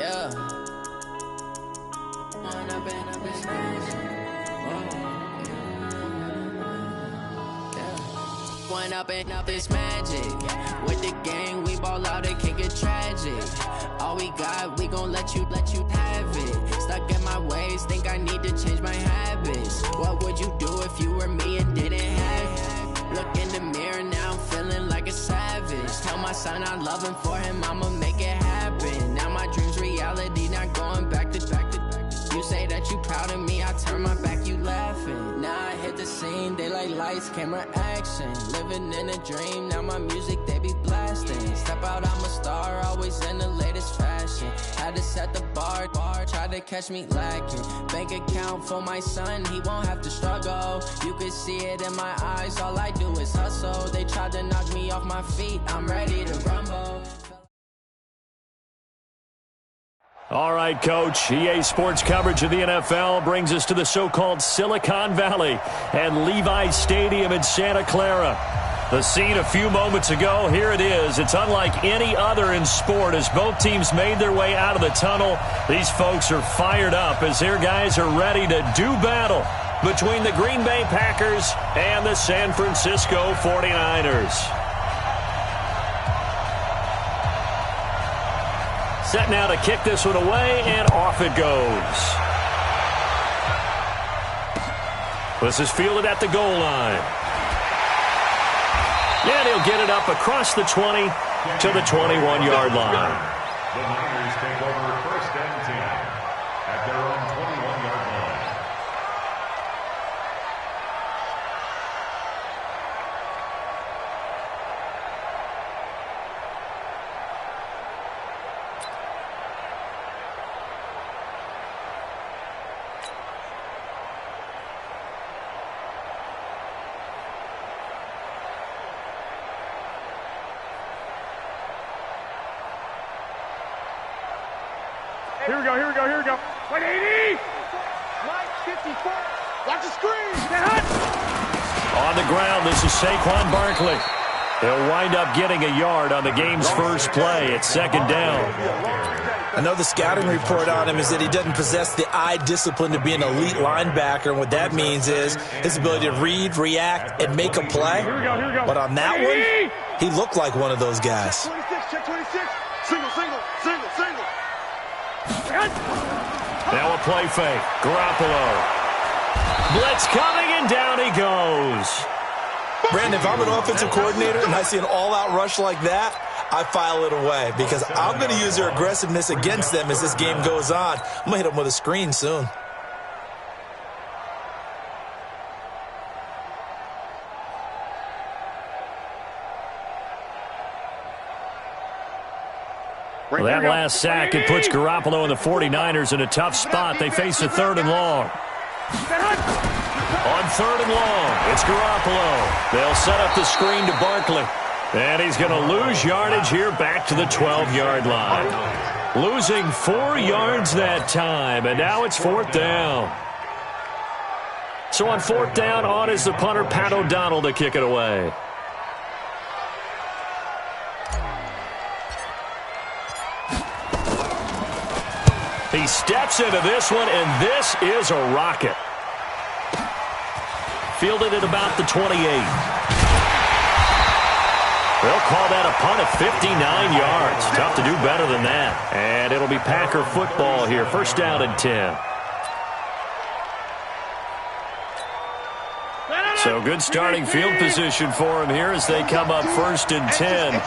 Yeah. One up and up is magic. With the gang, we ball out, it can get tragic. All we got, we gon' let you have it. Stuck in my ways, think I need to change my habits. What would you do if you were me and didn't have it? Look in the mirror, now I'm feeling like a savage. Tell my son I love him, for him I'ma make it happen. Now my dream's reality, not going back to. You say that you proud of me, I turn my back, you laughing. Now I hit the scene, they like lights, camera, action. Living in a dream, now my music, they be blasting. Step out, I'm a star, always in the latest fashion. Had to set the bar, try to catch me lacking. Bank account for my son, he won't have to struggle. You can see it in my eyes, all I do is hustle. They tried to knock me off my feet, I'm ready to rumble. All right, Coach. EA Sports coverage of the NFL brings us to the so-called Silicon Valley and Levi's Stadium in Santa Clara. The scene a few moments ago, here it is. It's unlike any other in sport as both teams made their way out of the tunnel. These folks are fired up as their guys are ready to do battle between the Green Bay Packers and the San Francisco 49ers. Set now to kick this one away, and off it goes. This is fielded at the goal line. And he'll get it up across the 20 to the 21-yard line. The Niners take over first and 10 at their own 21-yard line. Here we go. 180! Mike, 54. Watch the screen. On the ground, this is Saquon Barkley. He'll wind up getting a yard on the game's first play. It's second down. I know the scouting report on him is that he doesn't possess the eye discipline to be an elite linebacker. And what that means is his ability to read, react, and make a play. Here we go. But on that one, he looked like one of those guys. Check 26. Single. Now a play fake. Garoppolo. Blitz coming, and down he goes. Brandon, if I'm an offensive coordinator and I see an all-out rush like that, I file it away because I'm going to use their aggressiveness against them as this game goes on. I'm going to hit them with a screen soon. Well, that last sack, it puts Garoppolo and the 49ers in a tough spot. They face a third and long. On third and long, it's Garoppolo. They'll set up the screen to Barkley. And he's going to lose yardage here back to the 12-yard line. Losing 4 yards that time, and now it's fourth down. So on fourth down, on is the punter, Pat O'Donnell, to kick it away. He steps into this one, and this is a rocket. Fielded at about the 28. They'll call that a punt of 59 yards. Tough to do better than that. And it'll be Packer football here. First down and 10. So good starting field position for him here as they come up first and 10.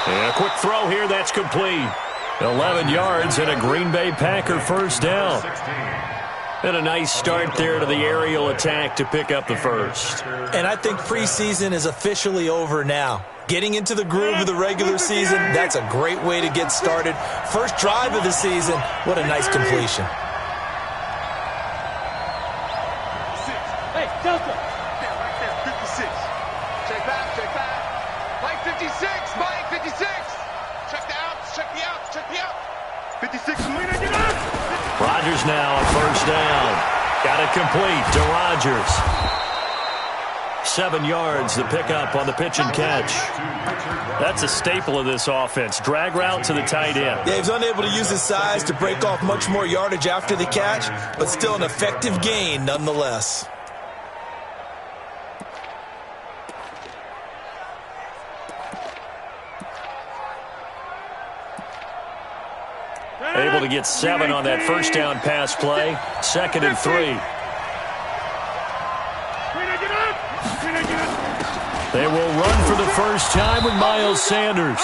And a quick throw here, that's complete. 11 yards and a Green Bay Packer first down. And a nice start there to the aerial attack to pick up the first. And I think preseason is officially over now. Getting into the groove of the regular season, that's a great way to get started. First drive of the season, what a nice completion. Hey, Delta. Right there, 56. Check back. Mike 56, Mike 56. Check the outs. 56, get up. Rodgers now on first down. Got it complete to Rodgers. 7 yards, the pickup on the pitch and catch. That's a staple of this offense. Drag route to the tight end. Yeah, he's unable to use his size to break off much more yardage after the catch, but still an effective gain nonetheless. Able to get 7 on that first down pass play. 2nd and 3. They will run for the first time with Miles Sanders.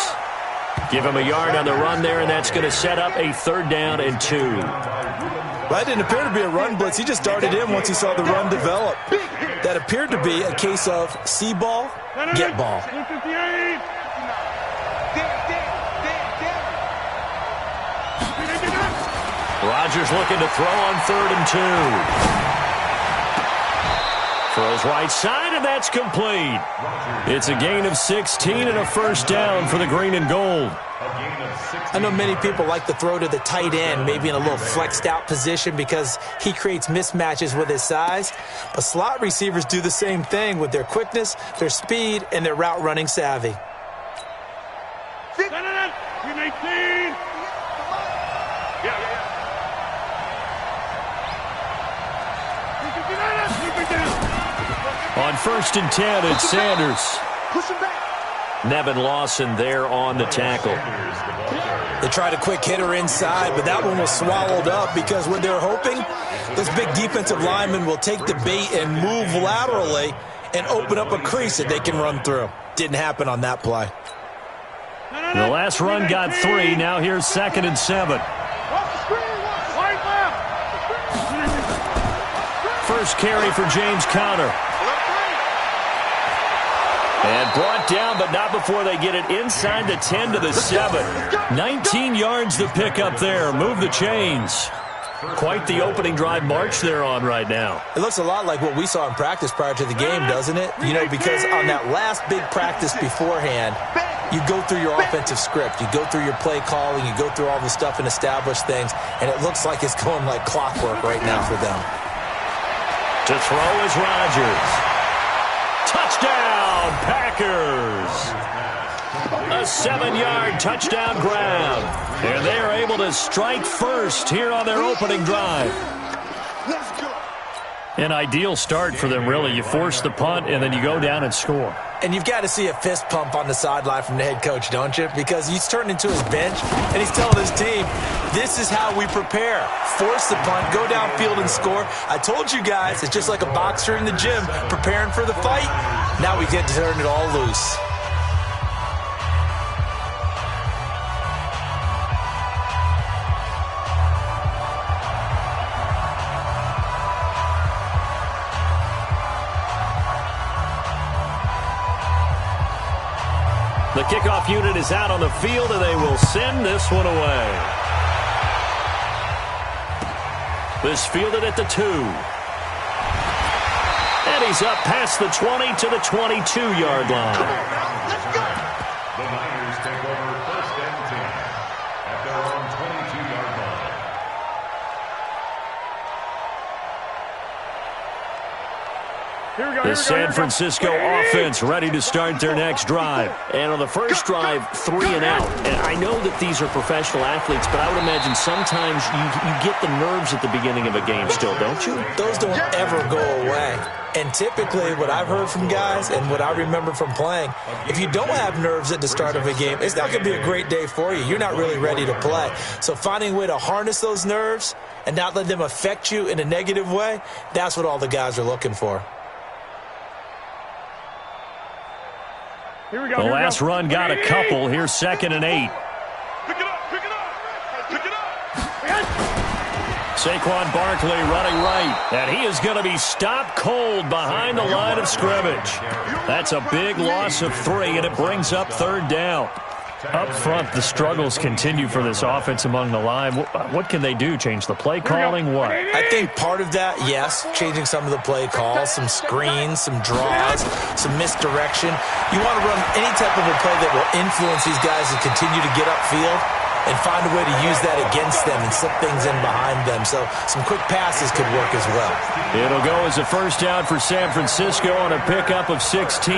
Give him a yard on the run there, and that's going to set up a 3rd down and 2. That didn't appear to be a run blitz. He just darted in once he saw the run develop. That appeared to be a case of see ball, get ball. Rodgers looking to throw on 3rd and 2. Throws right side, and that's complete. It's a gain of 16 and a first down for the green and gold. I know many people like to throw to the tight end, maybe in a little flexed out position because he creates mismatches with his size. But slot receivers do the same thing with their quickness, their speed, and their route running savvy. On 1st and 10, it's Sanders. Nevin Lawson there on the tackle. They tried a quick hitter inside, but that one was swallowed up because what they're hoping, those big defensive linemen will take the bait and move laterally and open up a crease that they can run through. Didn't happen on that play. The last run got 3. Now here's 2nd and 7. First carry for James Conner. And brought down, but not before they get it inside the 10 to the 7. 19 yards to pick up there. Move the chains. Quite the opening drive march they're on right now. It looks a lot like what we saw in practice prior to the game, doesn't it? You know, because on that last big practice beforehand, you go through your offensive script. You go through your play calling. You go through all the stuff and establish things. And it looks like it's going like clockwork right now for them. To throw is Rodgers. Touchdown, Packers. A 7-yard touchdown grab. And they are able to strike first here on their opening drive. An ideal start for them, really. You force the punt, and then you go down and score. And you've got to see a fist pump on the sideline from the head coach, don't you? Because he's turned into his bench, and he's telling his team, this is how we prepare. Force the punt, go downfield and score. I told you guys, it's just like a boxer in the gym preparing for the fight. Now we get to turn it all loose. The kickoff unit is out on the field, and they will send this one away. This fielded at the 2. And he's up past the 20 to the 22-yard line. The Niners take over 1st and 10 at their own 22-yard line. The San Francisco offense ready to start their next drive. And on the first drive, 3 and out. And I know that these are professional athletes, but I would imagine sometimes you get the nerves at the beginning of a game still, don't you? Those don't ever go away. And typically what I've heard from guys and what I remember from playing, if you don't have nerves at the start of a game, it's not going to be a great day for you. You're not really ready to play. So finding a way to harness those nerves and not let them affect you in a negative way, that's what all the guys are looking for. The last run got a couple. Here's 2nd and 8. Pick it up, pick it up, pick it up. Saquon Barkley running right. And he is going to be stopped cold behind the line of scrimmage. That's a big loss of 3, and it brings up 3rd down. Up front, the struggles continue for this offense among the line. What can they do? Change the play calling? What? I think part of that, yes, changing some of the play calls, some screens, some draws, some misdirection. You want to run any type of a play that will influence these guys to continue to get upfield. and find a way to use that against them and slip things in behind them. So some quick passes could work as well. It'll go as a first down for San Francisco on a pickup of 16.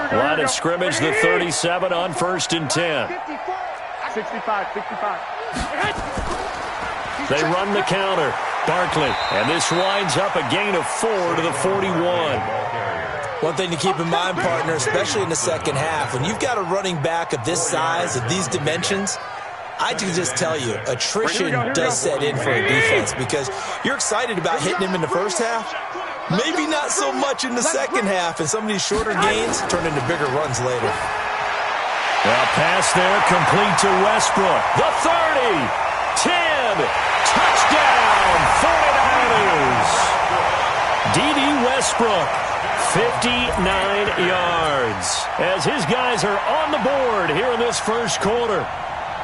Line of scrimmage, the 37 on 1st and 10. 65. They run the counter. Barkley, and this winds up a gain of 4 to the 41. One thing to keep in mind, partner, especially in the second half, when you've got a running back of this size, of these dimensions, I can just tell you, attrition does set in for a defense because you're excited about hitting him in the first half. Maybe not so much in the second half, and some of these shorter gains turn into bigger runs later. Well, pass there, complete to Westbrook. The 30, 10, touchdown, 49ers. D.D. Westbrook, 59 yards, as his guys are on the board here in this first quarter.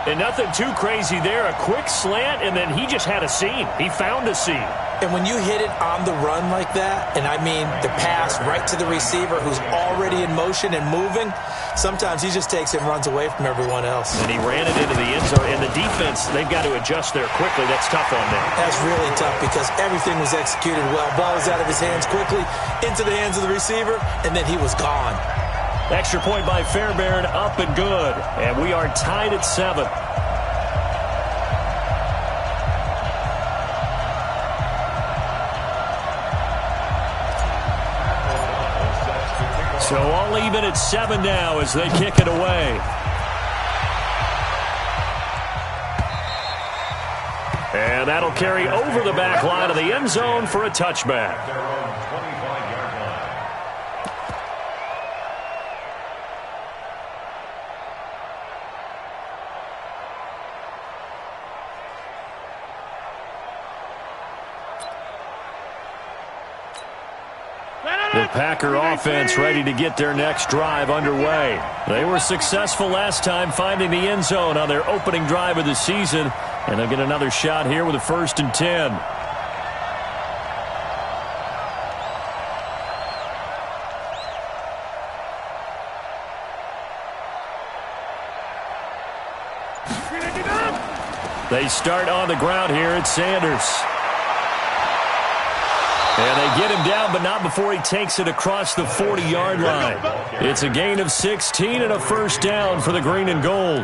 And nothing too crazy there. A quick slant, and then he just had a seam. He found a seam. And when you hit it on the run like that, and I mean the pass right to the receiver who's already in motion and moving, sometimes he just takes it and runs away from everyone else. And he ran it into the end zone. And the defense, they've got to adjust there quickly. That's tough on them. That's really tough because everything was executed well. Ball was out of his hands quickly, into the hands of the receiver, and then he was gone. Extra point by Fairbairn, up and good. And we are tied at 7. So all even at 7 now as they kick it away. And that'll carry over the back line of the end zone for a touchback. The Packer offense ready to get their next drive underway. They were successful last time finding the end zone on their opening drive of the season, and they'll get another shot here with a 1st and 10. They start on the ground here at Sanders. And they get him down, but not before he takes it across the 40-yard line. It's a gain of 16 and a first down for the green and gold.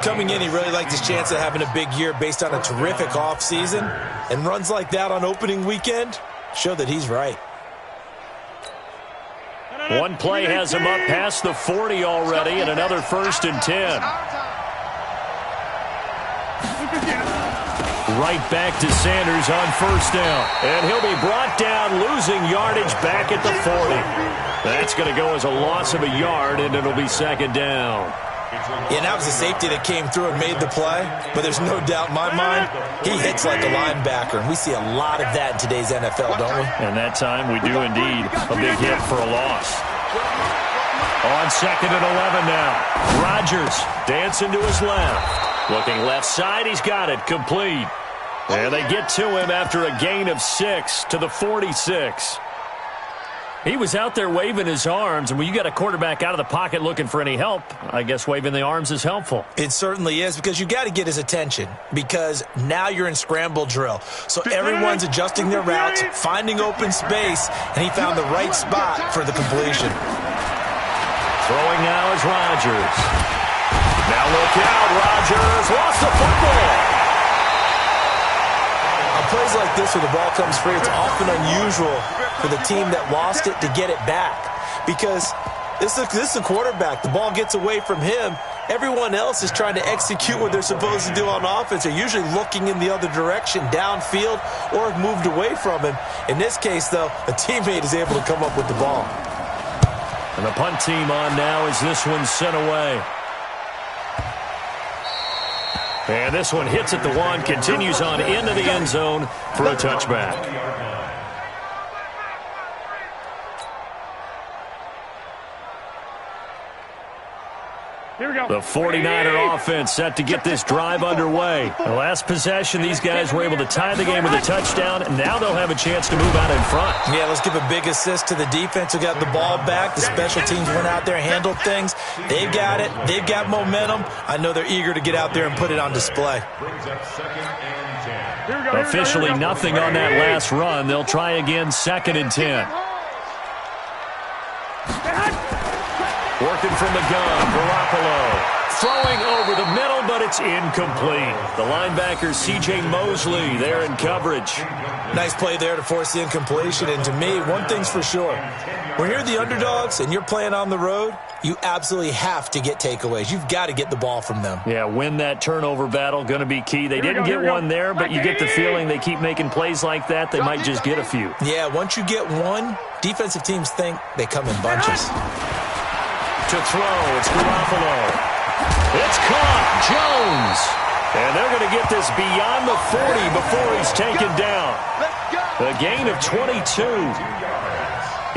Coming in, he really liked his chance of having a big year based on a terrific offseason. And runs like that on opening weekend show that he's right. One play has him up past the 40 already, and another 1st and 10. Right back to Sanders on 1st down. And he'll be brought down, losing yardage back at the 40. That's going to go as a loss of a yard, and it'll be 2nd down. Yeah, that was a safety that came through and made the play. But there's no doubt in my mind, he hits like a linebacker. And we see a lot of that in today's NFL, don't we? And that time we do indeed. A big hit for a loss. On 2nd and 11 now. Rodgers dancing to his left. Looking left side, he's got it, complete. And they get to him after a gain of 6 to the 46. He was out there waving his arms, and when you got a quarterback out of the pocket looking for any help, I guess waving the arms is helpful. It certainly is, because you got to get his attention, because now you're in scramble drill. So everyone's adjusting their routes, finding open space, and he found the right spot for the completion. Throwing now is Rodgers. Now look out, Rodgers lost the football. On plays like this where the ball comes free, it's often unusual for the team that lost it to get it back, because this is the quarterback. The ball gets away from him. Everyone else is trying to execute what they're supposed to do on offense. They're usually looking in the other direction, downfield, or have moved away from him. In this case, though, a teammate is able to come up with the ball. And the punt team on now as this one's sent away. And this one hits at the 1, continues on into the end zone for a touchback. Here we go. The 49er offense set to get this drive underway. The last possession, these guys were able to tie the game with a touchdown, and now they'll have a chance to move out in front. Yeah, let's give a big assist to the defense who got the ball back. The special teams went out there and handled things. They've got it. They've got momentum. I know they're eager to get out there and put it on display. Officially nothing on that last run. They'll try again, 2nd and 10. Working from the gun, Garoppolo. Throwing over the middle, but it's incomplete. The linebacker, C.J. Mosley, there in coverage. Nice play there to force the incompletion. And to me, one thing's for sure. When you're the underdogs and you're playing on the road, you absolutely have to get takeaways. You've got to get the ball from them. Yeah, win that turnover battle, going to be key. They didn't get one there, but you get the feeling they keep making plays like that, they might just get a few. Yeah, once you get one, defensive teams think they come in bunches. To throw, it's Garoppolo. It's caught, Jones. And they're going to get this beyond the 40 before he's taken down. A gain of 22.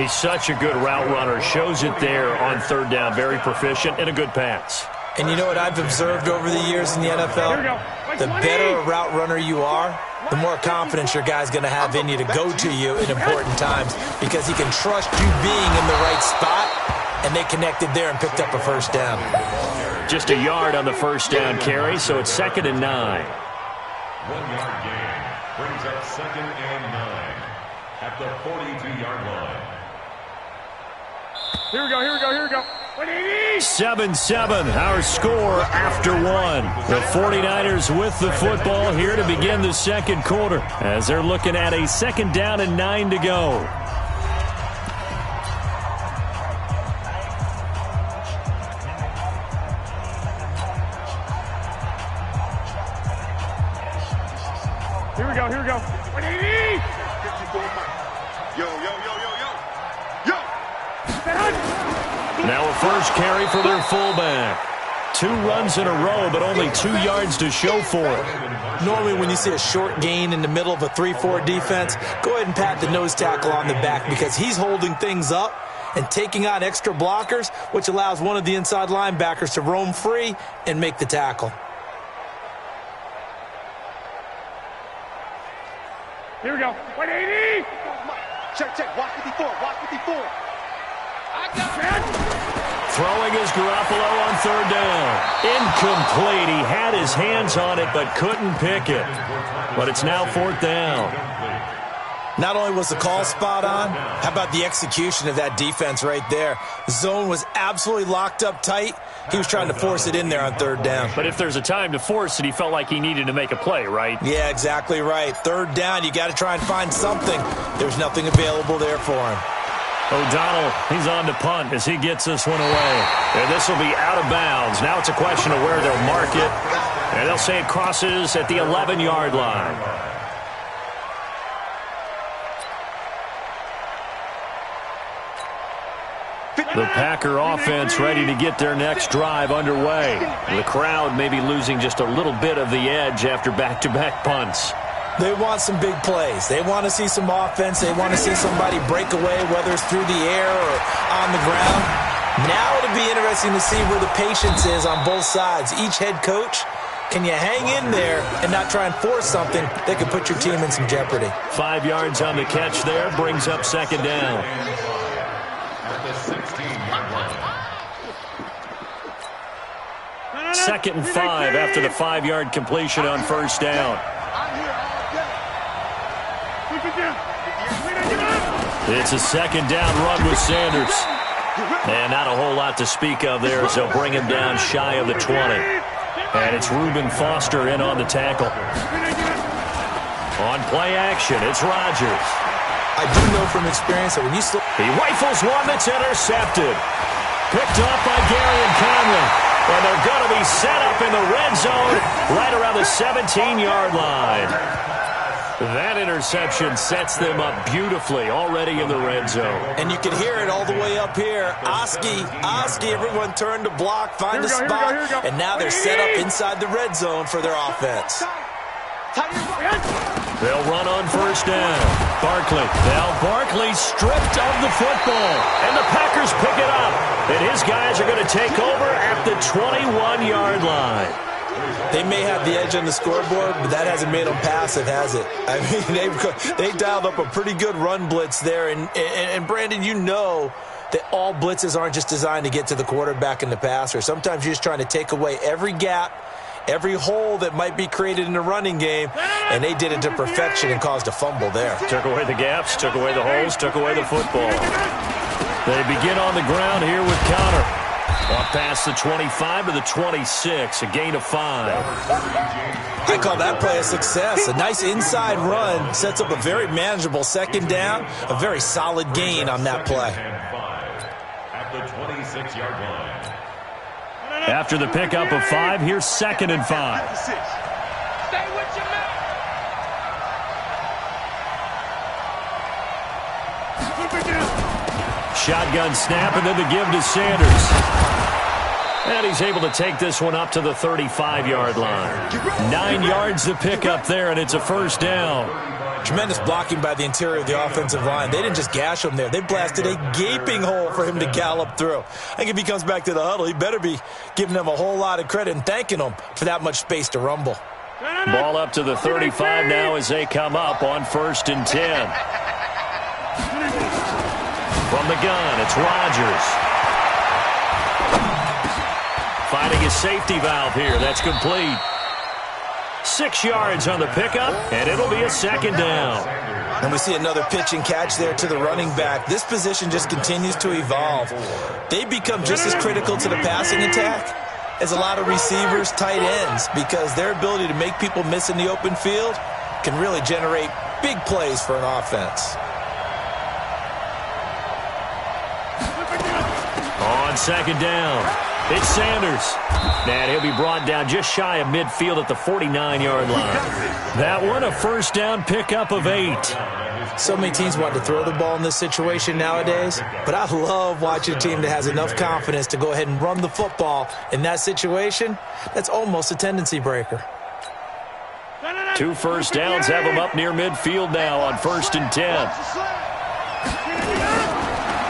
He's such a good route runner. Shows it there on 3rd down. Very proficient and a good pass. And you know what I've observed over the years in the NFL? The better a route runner you are, the more confidence your guy's going to have in you to go to you in important times because he can trust you being in the right spot, and they connected there and picked up a 1st down. Just a yard on the 1st down carry, so it's 2nd and 9. 1-yard gain brings up 2nd and 9 at the 42-yard line. Here we go, here we go, here we go. 7-7, our score after 1. The 49ers with the football here to begin the 2nd quarter as they're looking at a 2nd down and 9 to go. Here we go, here we go. 180! Yo, yo, yo, yo, yo. Yo! Now a first carry for their fullback. 2 runs in a row, but only 2 yards to show for it. Normally when you see a short gain in the middle of a 3-4 defense, go ahead and pat the nose tackle on the back because he's holding things up and taking on extra blockers, which allows one of the inside linebackers to roam free and make the tackle. Here we go. 180! Check, check. Watch 54. Watch 54. I got it. Throwing is Garoppolo on 3rd down. Incomplete. He had his hands on it but couldn't pick it. But it's now 4th down. Not only was the call spot on, how about the execution of that defense right there? The zone was absolutely locked up tight. He was trying to force it in there on 3rd down. But if there's a time to force it, he felt like he needed to make a play, right? Yeah, exactly right. 3rd down, you got to try and find something. There's nothing available there for him. O'Donnell, he's on to punt as he gets this one away. And this will be out of bounds. Now it's a question of where they'll mark it. And they'll say it crosses at the 11-yard line. The Packer offense ready to get their next drive underway. The crowd may be losing just a little bit of the edge after back-to-back punts. They want some big plays. They want to see some offense. They want to see somebody break away, whether it's through the air or on the ground. Now it'll be interesting to see where the patience is on both sides. Each head coach, can you hang in there and not try and force something that could put your team in some jeopardy? 5 yards on the catch there, brings up 2nd down. At the 16-yard line. 2nd and 5 after the 5-yard completion on 1st down. It's a 2nd down run with Sanders. And not a whole lot to speak of there as they'll bring him down shy of the 20. And it's Reuben Foster in on the tackle. On play action, it's Rodgers. I do know from experience that when you slip... He rifles one that's intercepted. Picked up by Gary and Conley. And they're going to be set up in the red zone right around the 17-yard line. That interception sets them up beautifully already in the red zone. And you can hear it all the way up here. Oski, everyone turned to block, find a spot, and now they're set up inside the red zone for their offense. They'll run on first down. Barkley. Now Barkley stripped of the football. And the Packers pick it up. And his guys are going to take over at the 21-yard line. They may have the edge on the scoreboard, but that hasn't made them passive, has it? I mean, they dialed up a pretty good run blitz there. And Brandon, you know that all blitzes aren't just designed to get to the quarterback and the passer. Sometimes you're just trying to take away every gap, every hole that might be created in the running game, and they did it to perfection and caused a fumble there. Took away the gaps, took away the holes, took away the football. They begin on the ground here with Connor. Up past the 25 to the 26, a gain of 5. I call that play a success. A nice inside run sets up a very manageable second down, a very solid gain on that play. At the 26-yard line. After the pickup of 5, here's 2nd and 5. Stay with your man. Shotgun snap, and then the give to Sanders. And he's able to take this one up to the 35-yard line. 9 yards to pick up there, and it's a first down. Tremendous blocking by the interior of the offensive line. They didn't just gash him there. They blasted a gaping hole for him to gallop through. I think if he comes back to the huddle, he better be giving them a whole lot of credit and thanking them for that much space to rumble. Ball up to the 35 now as they come up on 1st and 10. From the gun, it's Rodgers. Finding his safety valve here. That's complete. 6 yards on the pickup, and it'll be a second down. And we see another pitch and catch there to the running back. This position just continues to evolve. They become just as critical to the passing attack as a lot of receivers, tight ends, because their ability to make people miss in the open field can really generate big plays for an offense. On second down, it's Sanders. And he'll be brought down just shy of midfield at the 49-yard line. That one, a first down pickup of 8. So many teams want to throw the ball in this situation nowadays, but I love watching a team that has enough confidence to go ahead and run the football. In that situation, that's almost a tendency breaker. 2 first downs have him up near midfield now on 1st and 10.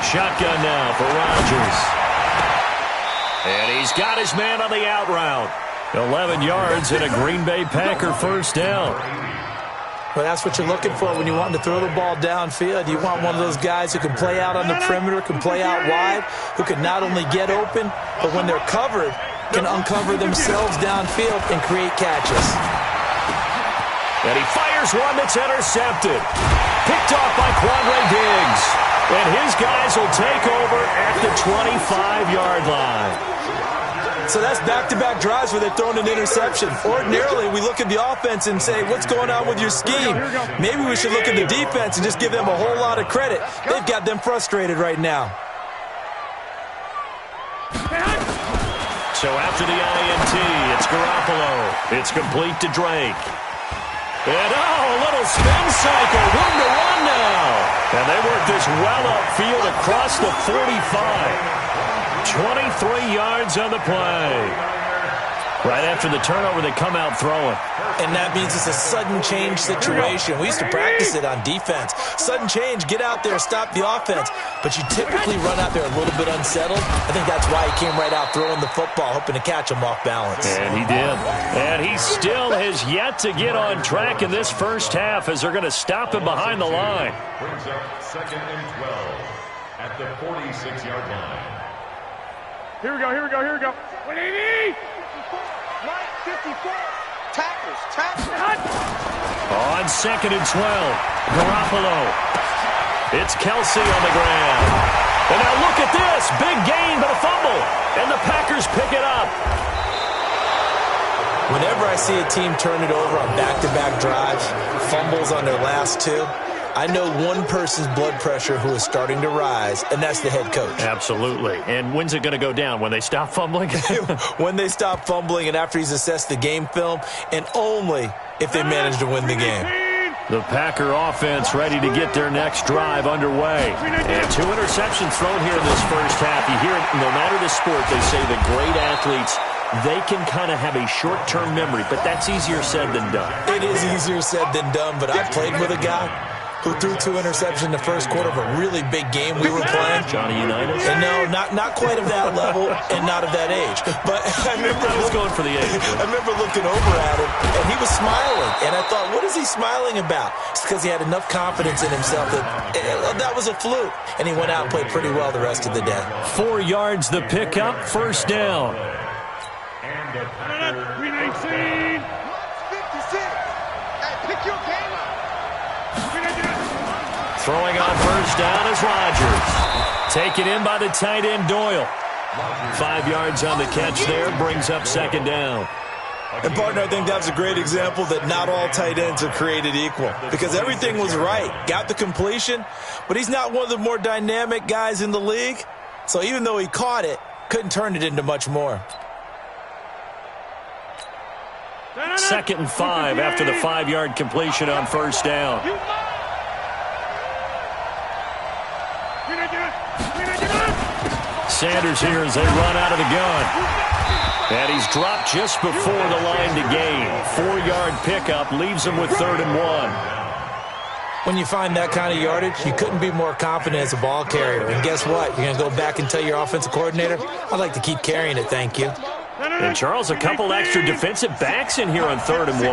Shotgun now for Rodgers. And he's got his man on the out route. 11 yards and a Green Bay Packer first down. Well, that's what you're looking for when you want to throw the ball downfield. You want one of those guys who can play out on the perimeter, can play out wide, who can not only get open, but when they're covered, can uncover themselves downfield and create catches. And he fires one that's intercepted. Picked off by Quandre Diggs. And his guys will take over at the 25-yard line. So that's back-to-back drives where they're throwing an interception. Ordinarily, we look at the offense and say, what's going on with your scheme? Maybe we should look at the defense and just give them a whole lot of credit. They've got them frustrated right now. So after the INT, it's Garoppolo. It's complete to Drake. And a little spin cycle. Room to run now. And they work this well upfield across the 45. 23 yards on the play. Right after the turnover, they come out throwing. And that means it's a sudden change situation. We used to practice it on defense. Sudden change, get out there, stop the offense. But you typically run out there a little bit unsettled. I think that's why he came right out throwing the football, hoping to catch him off balance. And he did. And he still has yet to get on track in this first half as they're going to stop him behind the line. Brings up 2nd and 12 at the 46-yard line. Here we go, here we go, here we go. 180! 54. Tackles. On 2nd and 12, Garoppolo. It's Kelsey on the ground. And now look at this. Big gain, but a fumble. And the Packers pick it up. Whenever I see a team turn it over on back-to-back drives, fumbles on their last 2, I know one person's blood pressure who is starting to rise, and that's the head coach. Absolutely. And when's it going to go down? When they stop fumbling? When they stop fumbling and after he's assessed the game film, and only if they manage to win the game. The Packer offense ready to get their next drive underway. And 2 interceptions thrown here in this first half. You hear it, no matter the sport, they say the great athletes they can kind of have a short-term memory, but that's easier said than done. It is easier said than done, but I played with a guy who threw 2 interceptions in the first quarter of a really big game we were playing. Johnny Unitas? And no, not quite of that level and not of that age. But I was going for the age. I remember looking over at him, and he was smiling. And I thought, what is he smiling about? It's because he had enough confidence in himself that was a fluke. And he went out and played pretty well the rest of the day. 4 yards the pickup, first down. And the Packers. 319. 56. Hey, pick your game up. Throwing on first down is Rodgers. Taken in by the tight end Doyle. 5 yards on the catch there, brings up second down. And, partner, I think that's a great example that not all tight ends are created equal because everything was right. Got the completion, but he's not one of the more dynamic guys in the league. So even though he caught it, couldn't turn it into much more. 2nd and 5 after the 5-yard completion on first down. Sanders here as they run out of the gun. And he's dropped just before the line to gain. 4-yard pickup leaves him with 3rd and 1. When you find that kind of yardage, you couldn't be more confident as a ball carrier. And guess what? You're going to go back and tell your offensive coordinator, I'd like to keep carrying it, thank you. And, Charles, a couple extra defensive backs in here on 3rd and 1.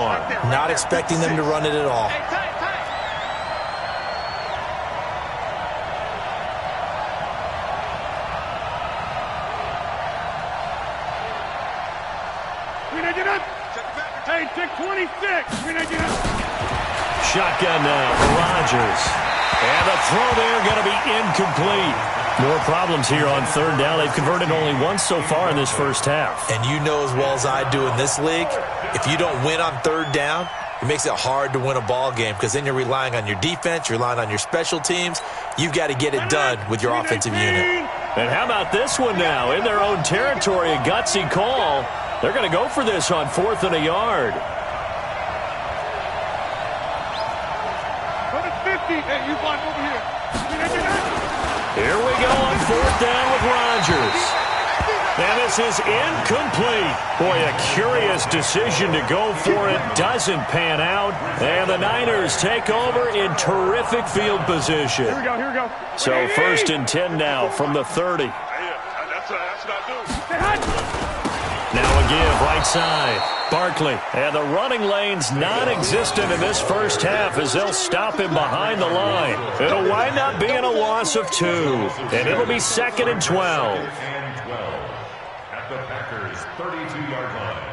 Not expecting them to run it at all. Hey, take 26. Shotgun now for Rodgers. And the throw there going to be incomplete. More problems here on 3rd down. They've converted only once so far in this first half. And you know as well as I do in this league, if you don't win on 3rd down, it makes it hard to win a ball game because then you're relying on your defense, you're relying on your special teams. You've got to get it done with your offensive unit. And how about this one now? In their own territory, a gutsy call. They're going to go for this on 4th and a yard. Go to 50. Hey, you block over here. Here we go on 4th down with Rodgers. And this is incomplete. Boy, a curious decision to go for it. Doesn't pan out. And the Niners take over in terrific field position. Here we go, here we go. So 1st and 10 now from the 30. That's not good. Now a give, right side. Barkley. And the running lane's non-existent in this first half as they'll stop him behind the line. It'll wind up being a loss of 2. And it'll be 2nd and 12. At the Packers' 32-yard line.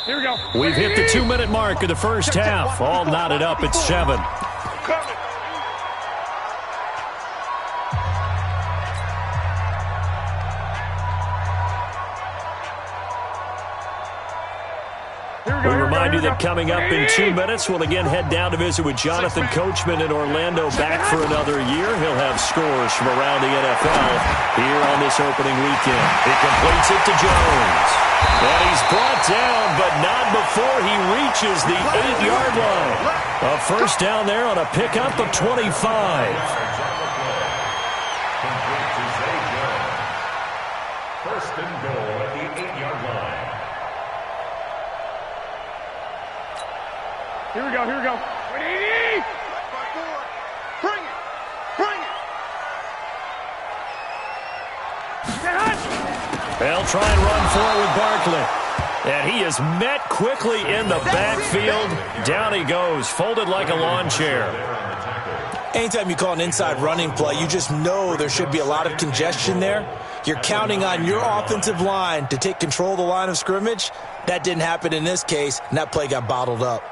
Here we go. We've hit the 2-minute mark of the first half. All knotted up at 7. We remind you that coming up in 2 minutes, we'll again head down to visit with Jonathan Coachman in Orlando, back for another year. He'll have scores from around the NFL here on this opening weekend. He completes it to Jones. And he's brought down, but not before he reaches the 8-yard line. A first down there on a pickup of 25. First and goal at the 8-yard line. Here we go, here we go. 80! Bring it! Bring it! They'll try and run for it with Barkley. And he is met quickly in the backfield. Down he goes, folded like a lawn chair. Anytime you call an inside running play, you just know there should be a lot of congestion there. You're counting on your offensive line to take control of the line of scrimmage. That didn't happen in this case, and that play got bottled up.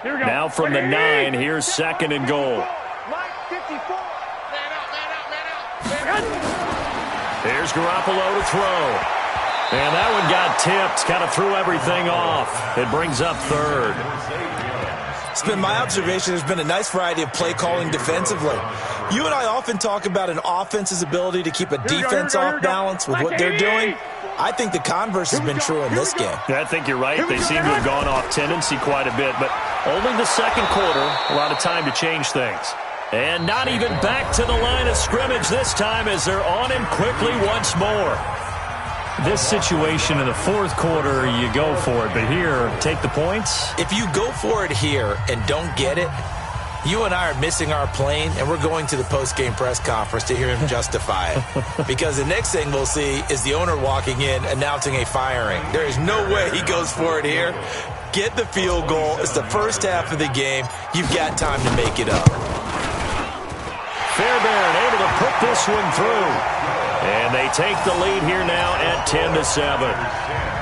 Here we go. Now from the 9, here's 2nd and goal. Mike 54. Man out. Here's Garoppolo to throw. And that one got tipped, kind of threw everything off. It brings up 3rd. It's been my observation there's been a nice variety of play calling defensively. You and I often talk about an offense's ability to keep a defense off balance with what they're doing. I think the converse has been true in this game. I think you're right. They seem to have gone off tendency quite a bit, but only the second quarter, a lot of time to change things. And not even back to the line of scrimmage this time as they're on him quickly once more. This situation in the fourth quarter, you go for it. But here, take the points. If you go for it here and don't get it, you and I are missing our plane, and we're going to the post-game press conference to hear him justify it. Because the next thing we'll see is the owner walking in announcing a firing. There is no way he goes for it here. Get the field goal. It's the first half of the game. You've got time to make it up. Fairbairn able to put this one through. And they take the lead here now at 10-7.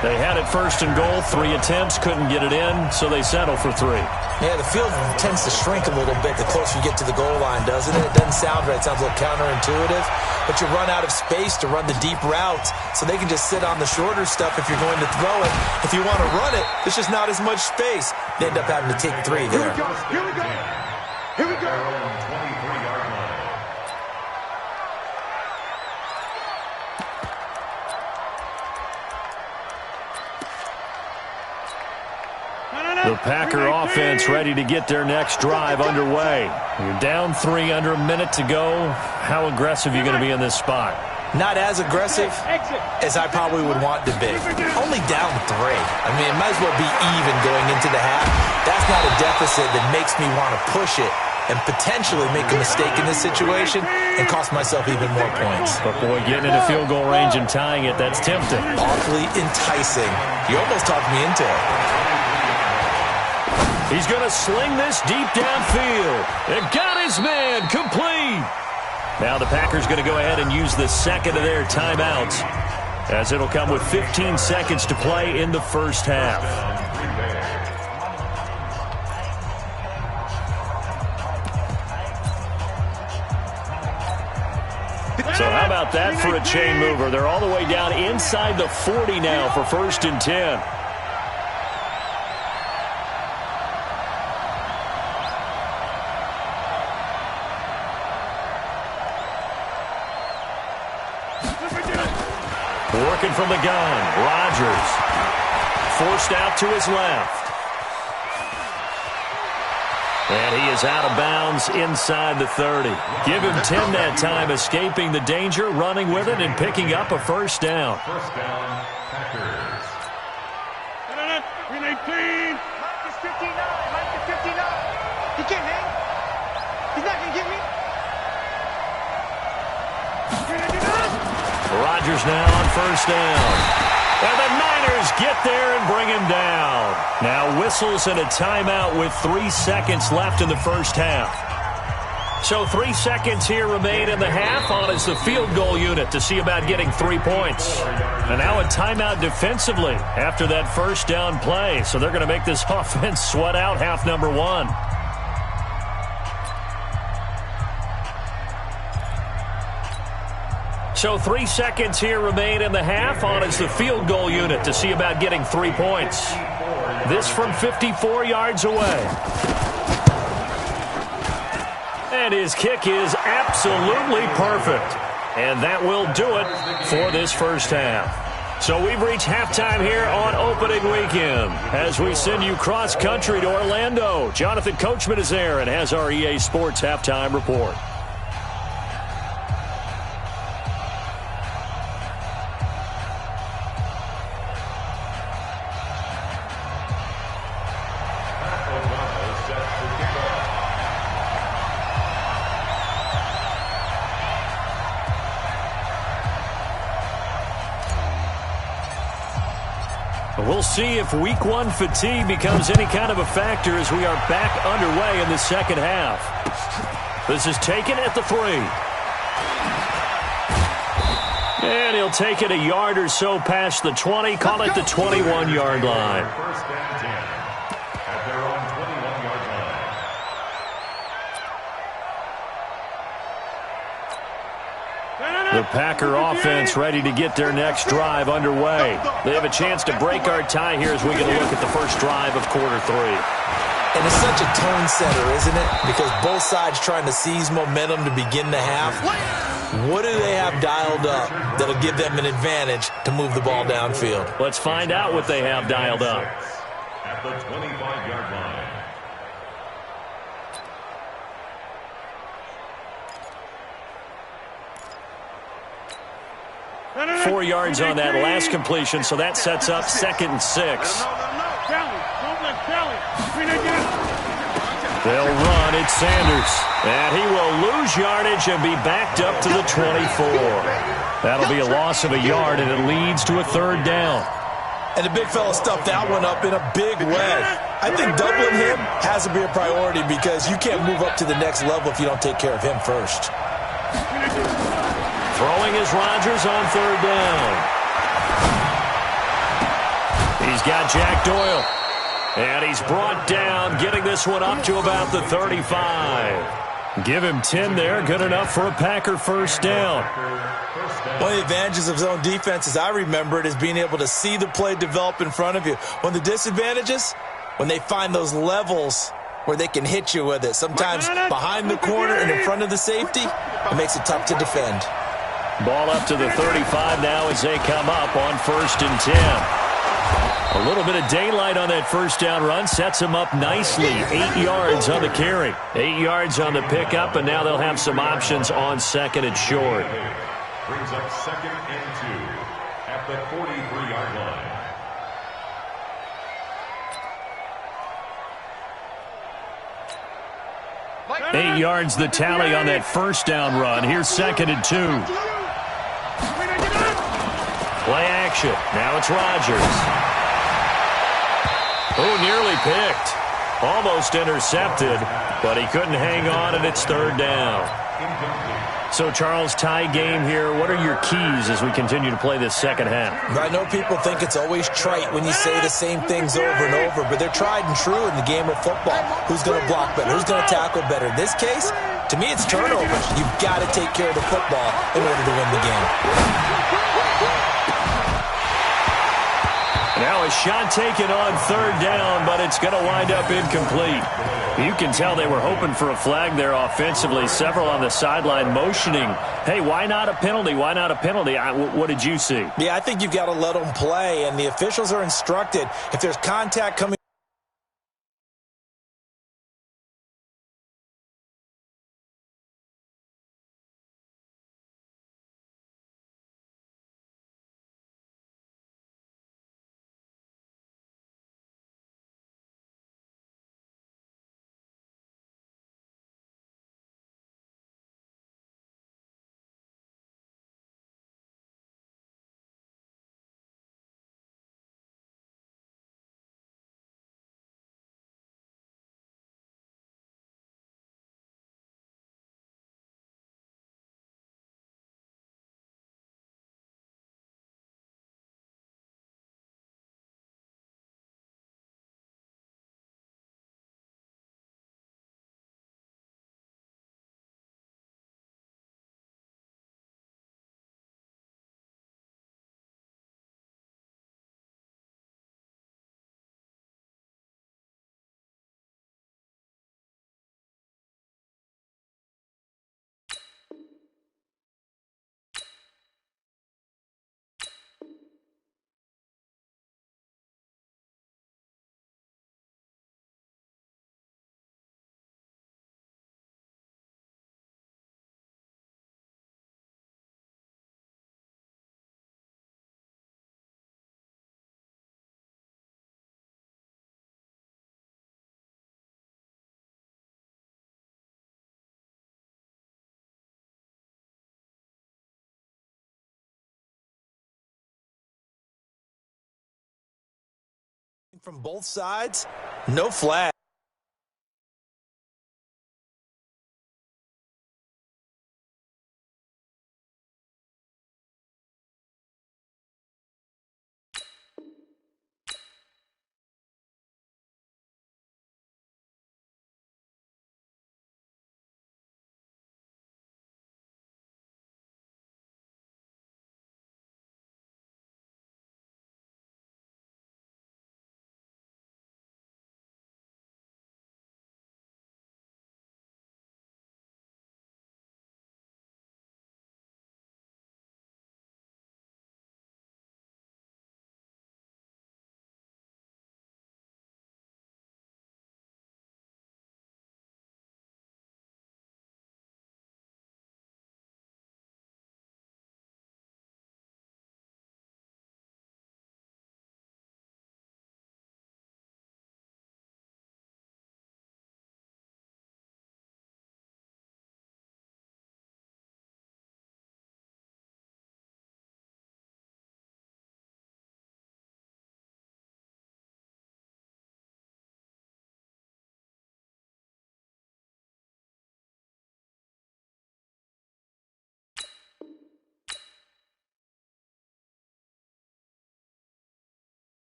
They had it first and goal, 3 attempts, couldn't get it in, so they settle for 3. Yeah, the field tends to shrink a little bit the closer you get to the goal line, doesn't it? It doesn't sound right. It sounds a little counterintuitive. But you run out of space to run the deep routes, so they can just sit on the shorter stuff if you're going to throw it. If you want to run it, there's just not as much space. They end up having to take 3 there. Here we go. Here we go. The Packer offense ready to get their next drive underway. You're down 3 under a minute to go. How aggressive are you going to be in this spot? Not as aggressive as I probably would want to be. Only down 3. I mean, it might as well be even going into the half. That's not a deficit that makes me want to push it and potentially make a mistake in this situation and cost myself even more points. But, boy, getting into field goal range and tying it, that's tempting. Awfully enticing. You almost talked me into it. He's going to sling this deep downfield. And got his man complete. Now the Packers going to go ahead and use the second of their timeouts, as it'll come with 15 seconds to play in the first half. So how about that for a chain mover? They're all the way down inside the 40 now for 1st and 10. Working from the gun, Rodgers. Forced out to his left. And he is out of bounds inside the 30. Give him 10 that time, escaping the danger, running with it, and picking up a first down. First down, Packers. Green 18. Mike is 59. Mike is 59. He can't hang. He's not going to get me. Rodgers now on first down. And the Niners get there and bring him down. Now whistles and a timeout with 3 seconds left in the first half. So 3 seconds here remain in the half on as the field goal unit to see about getting 3 points. And now a timeout defensively after that first down play. So they're going to make this offense sweat out half number 1. So 3 seconds here remain in the half on as the field goal unit to see about getting 3 points. This from 54 yards away. And his kick is absolutely perfect. And that will do it for this first half. So we've reached halftime here on opening weekend as we send you cross-country to Orlando. Jonathan Coachman is there and has our EA Sports halftime report. We'll see if week 1 fatigue becomes any kind of a factor as we are back underway in the second half. This is taken at the 3. And he'll take it a yard or so past the 20, call it the 21-yard line. First and 10 at their own 21-yard line. The Packer offense ready to get their next drive underway. They have a chance to break our tie here as we get a look at the first drive of quarter 3. And it's such a tone setter, isn't it? Because both sides trying to seize momentum to begin the half. What do they have dialed up that'll give them an advantage to move the ball downfield? Let's find out what they have dialed up. At the 25-yard line. 4 yards on that last completion, so that sets up 2nd and 6. They'll run. It's Sanders. And he will lose yardage and be backed up to the 24. That'll be a loss of a yard, and it leads to a 3rd down. And the big fella stuffed that one up in a big way. I think doubling him has to be a priority because you can't move up to the next level if you don't take care of him first. Throwing is Rodgers on 3rd down. He's got Jack Doyle. And he's brought down, getting this one up to about the 35. Give him 10 there, good enough for a Packer 1st down. One of the advantages of zone defense, as I remember it, is being able to see the play develop in front of you. One of the disadvantages, when they find those levels where they can hit you with it. Sometimes behind the corner and in front of the safety, it makes it tough to defend. Ball up to the 35 now as they come up on 1st and 10. A little bit of daylight on that 1st down run sets him up nicely. 8 yards on the carry. 8 yards on the pickup, and now they'll have some options on 2nd and short. Brings up 2nd and 2 at the 43-yard line. 8 yards the tally on that 1st down run. Here's 2nd and 2. Play action. Now it's Rodgers. Oh, nearly picked. Almost intercepted, but he couldn't hang on, and it's 3rd down. So, Charles, tie game here. What are your keys as we continue to play this 2nd half? I know people think it's always trite when you say the same things over and over, but they're tried and true in the game of football. Who's going to block better? Who's going to tackle better? In this case, to me, it's turnovers. You've got to take care of the football in order to win the game. Now a shot taken on 3rd down, but it's going to wind up incomplete. You can tell they were hoping for a flag there offensively. Several on the sideline motioning, hey, why not a penalty? Why not a penalty? What did you see? Yeah, I think you've got to let them play, and the officials are instructed. If there's contact coming from both sides, no flag.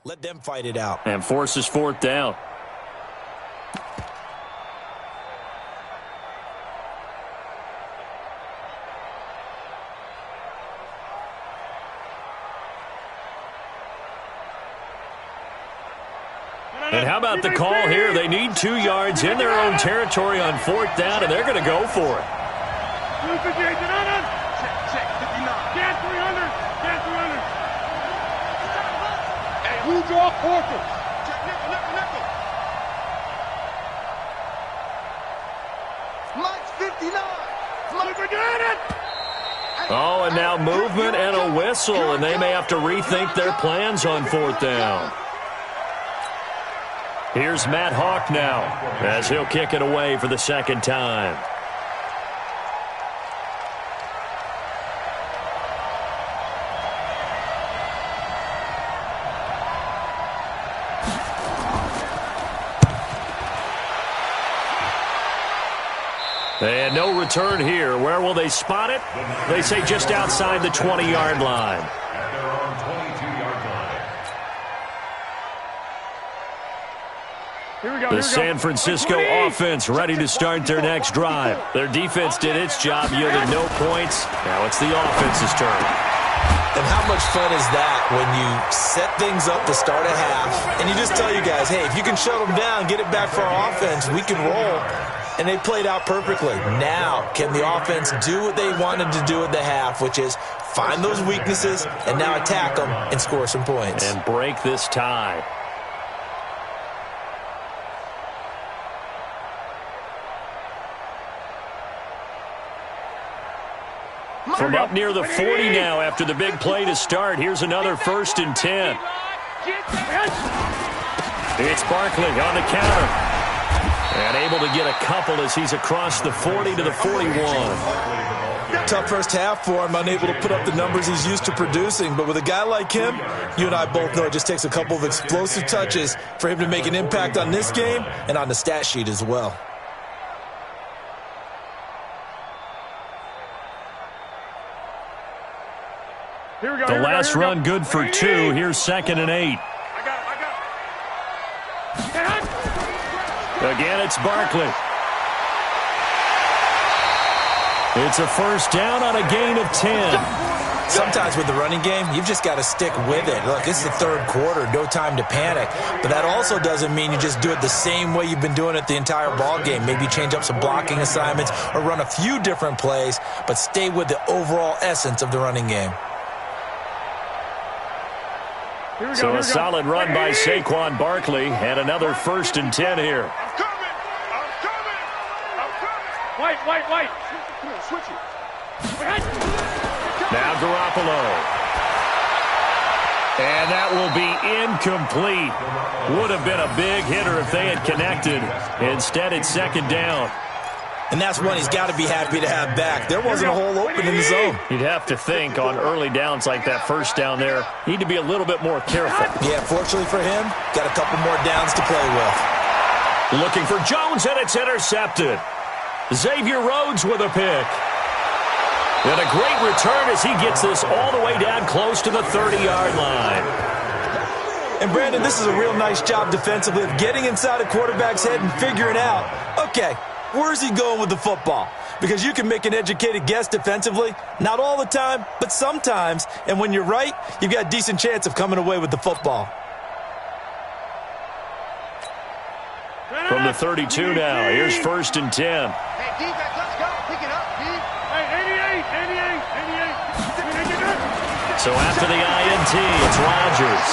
Let them fight it out. And forces fourth down. And how about the call here? They need 2 yards in their own territory on fourth down, and they're going to go for it. Check, 59. Get 300. Get 300. Hey, who draw quarter? Check, nickel. Mike's 59. Mike, get it. Oh, and now movement and a whistle, and they may have to rethink their plans on fourth down. Here's Matt Hawk now, as he'll kick it away for the second time. And no return here. Where will they spot it? They say just outside the 20-yard line. At their own 22-yard line. The San Francisco offense ready to start their next drive. Their defense did its job, yielded no points. Now it's the offense's turn. And how much fun is that when you set things up to start a half, and you just tell you guys, hey, if you can shut them down, get it back for our offense, we can roll. And they played out perfectly. Now, can the offense do what they wanted to do at the half, which is find those weaknesses and now attack them and score some points. And break this tie. From up near the 40 now after the big play to start, here's another 1st and 10. It's Barkley on the counter. And able to get a couple as he's across the 40 to the 41. Tough first half for him, unable to put up the numbers he's used to producing. But with a guy like him, you and I both know it just takes a couple of explosive touches for him to make an impact on this game and on the stat sheet as well. The last run good for 2. Here's 2nd and 8. Again, it's Barkley. It's a first down on a gain of 10. Sometimes with the running game, you've just got to stick with it. Look, it's the third quarter, no time to panic. But that also doesn't mean you just do it the same way you've been doing it the entire ball game. Maybe change up some blocking assignments or run a few different plays, but stay with the overall essence of the running game. So a solid run by Saquon Barkley and another 1st and 10 here. I'm coming. White. Come on, switch it. Now Garoppolo. And that will be incomplete. Would have been a big hitter if they had connected. Instead, it's 2nd down. And that's one he's got to be happy to have back. There wasn't a hole open in the zone. You'd have to think on early downs like that first down there, need to be a little bit more careful. Yeah, fortunately for him, got a couple more downs to play with. Looking for Jones, and it's intercepted. Xavier Rhodes with a pick. And a great return as he gets this all the way down close to the 30-yard line. And, Brandon, this is a real nice job defensively of getting inside a quarterback's head and figuring out, okay, where's he going with the football? Because you can make an educated guess defensively. Not all the time, but sometimes. And when you're right, you've got a decent chance of coming away with the football. From the 32 now, here's 1st and 10. Hey, defense, let's go. Pick it up, D. Hey, 88. So after the INT, it's Rodgers.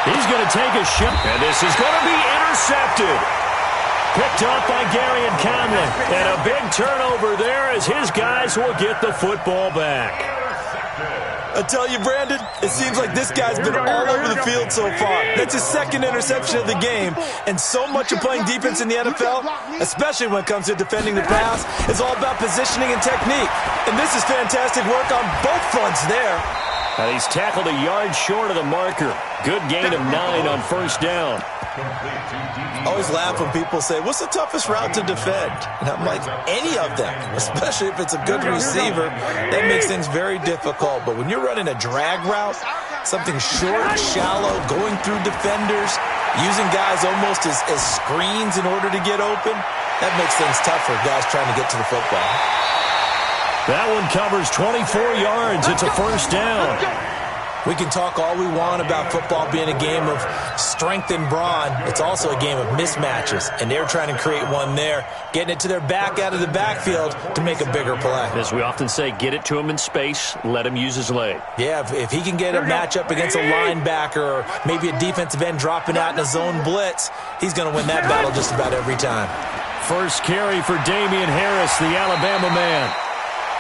He's going to take a shot, and this is going to be intercepted. Picked up by Gary and Conley. And a big turnover there as his guys will get the football back. I tell you, Brandon, it seems like this guy's been all over the field so far. That's his 2nd interception of the game. And so much of playing defense in the NFL, especially when it comes to defending the pass, is all about positioning and technique. And this is fantastic work on both fronts there. And he's tackled a yard short of the marker. Good gain of 9 on 1st down. I always laugh when people say, what's the toughest route to defend? And I'm like, any of them, especially if it's a good receiver. That makes things very difficult. But when you're running a drag route, Something short, shallow, going through defenders, using guys almost as screens in order to get open. That makes things tough for guys trying to get to the football. That one covers 24 yards. It's a first down. We can talk all we want about football being a game of strength and brawn. It's also a game of mismatches, and they're trying to create one there, getting it to their back out of the backfield to make a bigger play. As we often say, get it to him in space, let him use his leg. Yeah, if he can get a matchup against a linebacker or maybe a defensive end dropping out in a zone blitz, he's going to win that battle just about every time. First carry for Damian Harris, the Alabama man.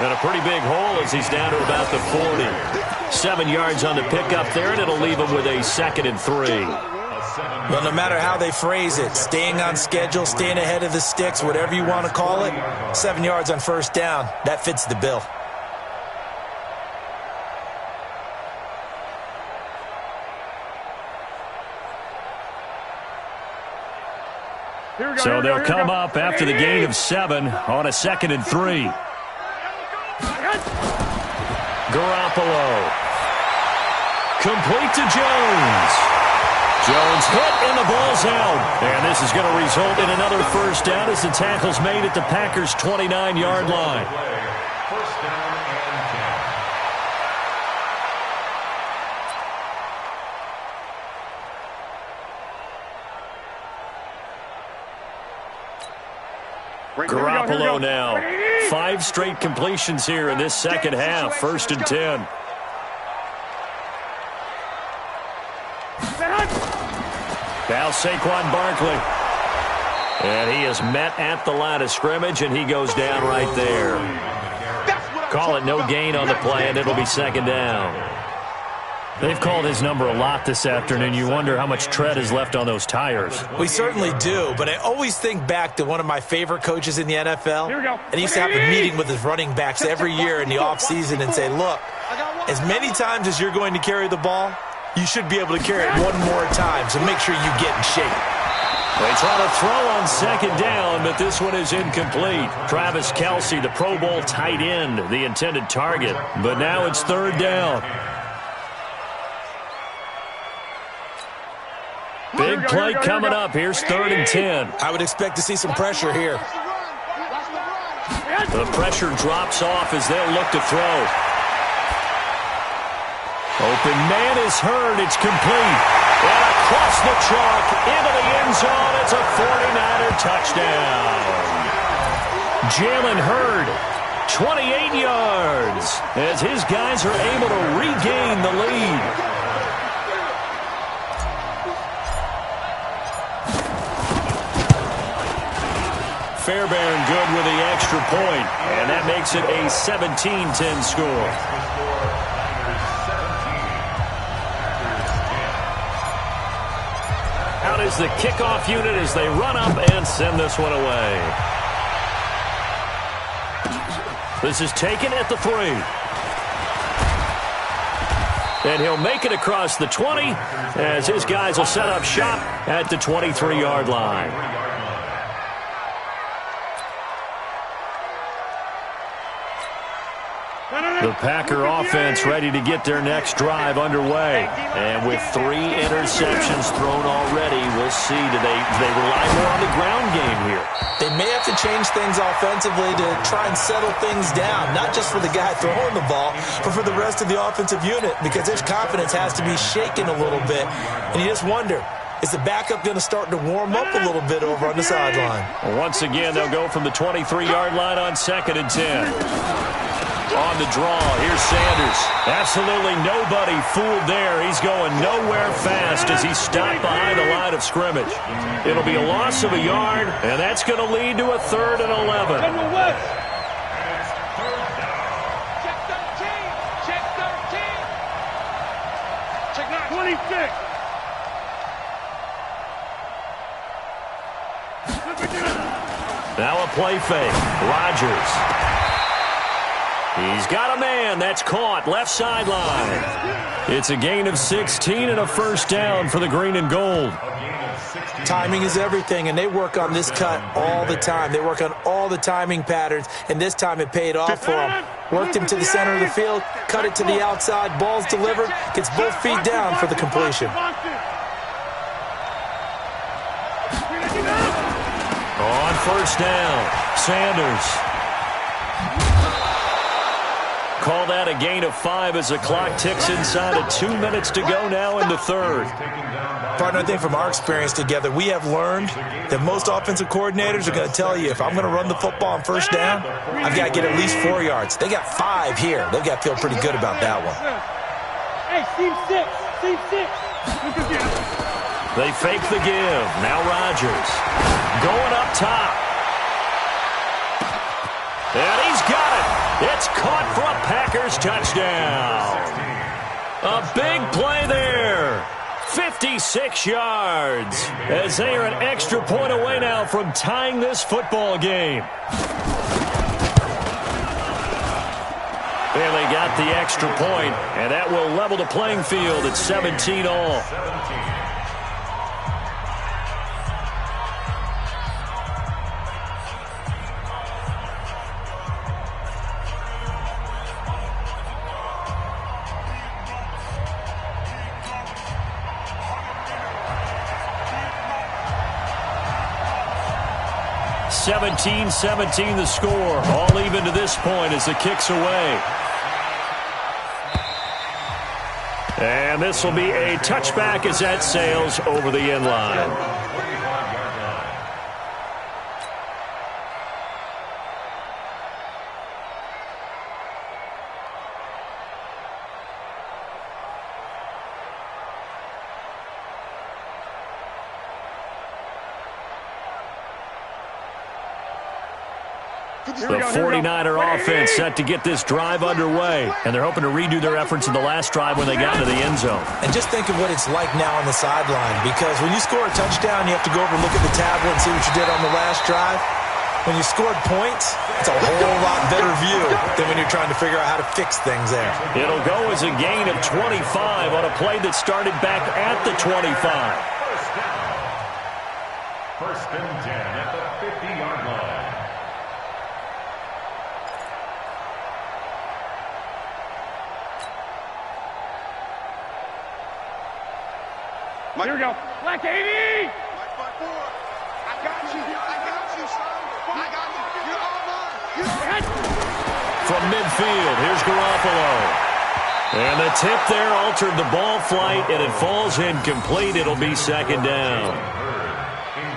And a pretty big hole as he's down to about the 40. 7 yards on the pickup there, and it'll leave him with a 2nd and 3. Well, no matter how they phrase it, staying on schedule, staying ahead of the sticks, whatever you want to call it, 7 yards on first down, that fits the bill. So they'll come up after the gain of 7 on a 2nd and 3. Garoppolo. Complete to Jones. Jones hit and the ball's out. And this is going to result in another first down as the tackle's made at the Packers' 29-yard line. First down and 10. Garoppolo now. 5 straight completions here in this second half. 1st and 10. Now Saquon Barkley. And he is met at the line of scrimmage, and he goes down right there. Call it no gain on the play, and it'll be 2nd down. They've called his number a lot this afternoon. You wonder how much tread is left on those tires. We certainly do, but I always think back to one of my favorite coaches in the NFL. And he used to have a meeting with his running backs every year in the offseason and say, look, as many times as you're going to carry the ball, you should be able to carry it one more time, so make sure you get in shape. They try to throw on 2nd down, but this one is incomplete. Travis Kelce, the Pro Bowl tight end, the intended target. But now it's 3rd down. Big play coming up. Here's 3rd and 10. I would expect to see some pressure here. The pressure drops off as they'll look to throw. Open man is heard. It's complete. And across the chalk into the end zone. It's a 49er touchdown. Jalen Hurd, 28 yards, as his guys are able to regain the lead. Fairbairn good with the extra point, and that makes it a 17-10 score. Out is the kickoff unit as they run up and send this one away. This is taken at the 3. And he'll make it across the 20 as his guys will set up shop at the 23-yard line. The Packer offense ready to get their next drive underway. And with 3 interceptions thrown already, we'll see. Do they rely more on the ground game here? They may have to change things offensively to try and settle things down, not just for the guy throwing the ball, but for the rest of the offensive unit, because their confidence has to be shaken a little bit. And you just wonder, is the backup going to start to warm up a little bit over on the sideline? Once again, they'll go from the 23-yard line on 2nd and 10. On the draw, here's Sanders. Absolutely nobody fooled there. He's going nowhere fast as he's stopped behind the line of scrimmage. It'll be a loss of a yard, and that's going to lead to a 3rd and 11. Check 13. Check 13. Check 26. Now a play fake. Rodgers. He's got a man. That's caught. Left sideline. It's a gain of 16 and a first down for the green and gold. Timing is everything, and they work on this cut all the time. They work on all the timing patterns, and this time it paid off for them. Worked him to the center of the field, cut it to the outside, ball's delivered, gets both feet down for the completion. On first down, Sanders. Call that a gain of 5 as the clock ticks inside of 2 minutes to go now in the third. Partner, I think from our experience together, we have learned that most offensive coordinators are going to tell you, if I'm going to run the football on first down, I've got to get at least 4 yards. They got 5 here. They've got to feel pretty good about that one. Hey, team 6. Team 6. They fake the give. Now Rodgers going up top. And he's got it. It's caught for a Packers touchdown. A big play there. 56 yards as they are an extra point away now from tying this football game. And they got the extra point, and that will level the playing field at 17 all. (17-17) the score. All even to this point as the kick's away. And this will be a touchback as that sails over the end line. The 49er offense set to get this drive underway, and they're hoping to redo their efforts in the last drive when they got into the end zone. And just think of what it's like now on the sideline, because when you score a touchdown, you have to go over and look at the tablet and see what you did on the last drive. When you scored points, it's a whole lot better view than when you're trying to figure out how to fix things there. It'll go as a gain of 25 on a play that started back at the 25. First and 10 at the 50-yard line. Here we go. Black 80! I got you, son. I got you. You're all mine. From midfield, here's Garoppolo. And the tip there altered the ball flight, and it falls incomplete. It'll be second down.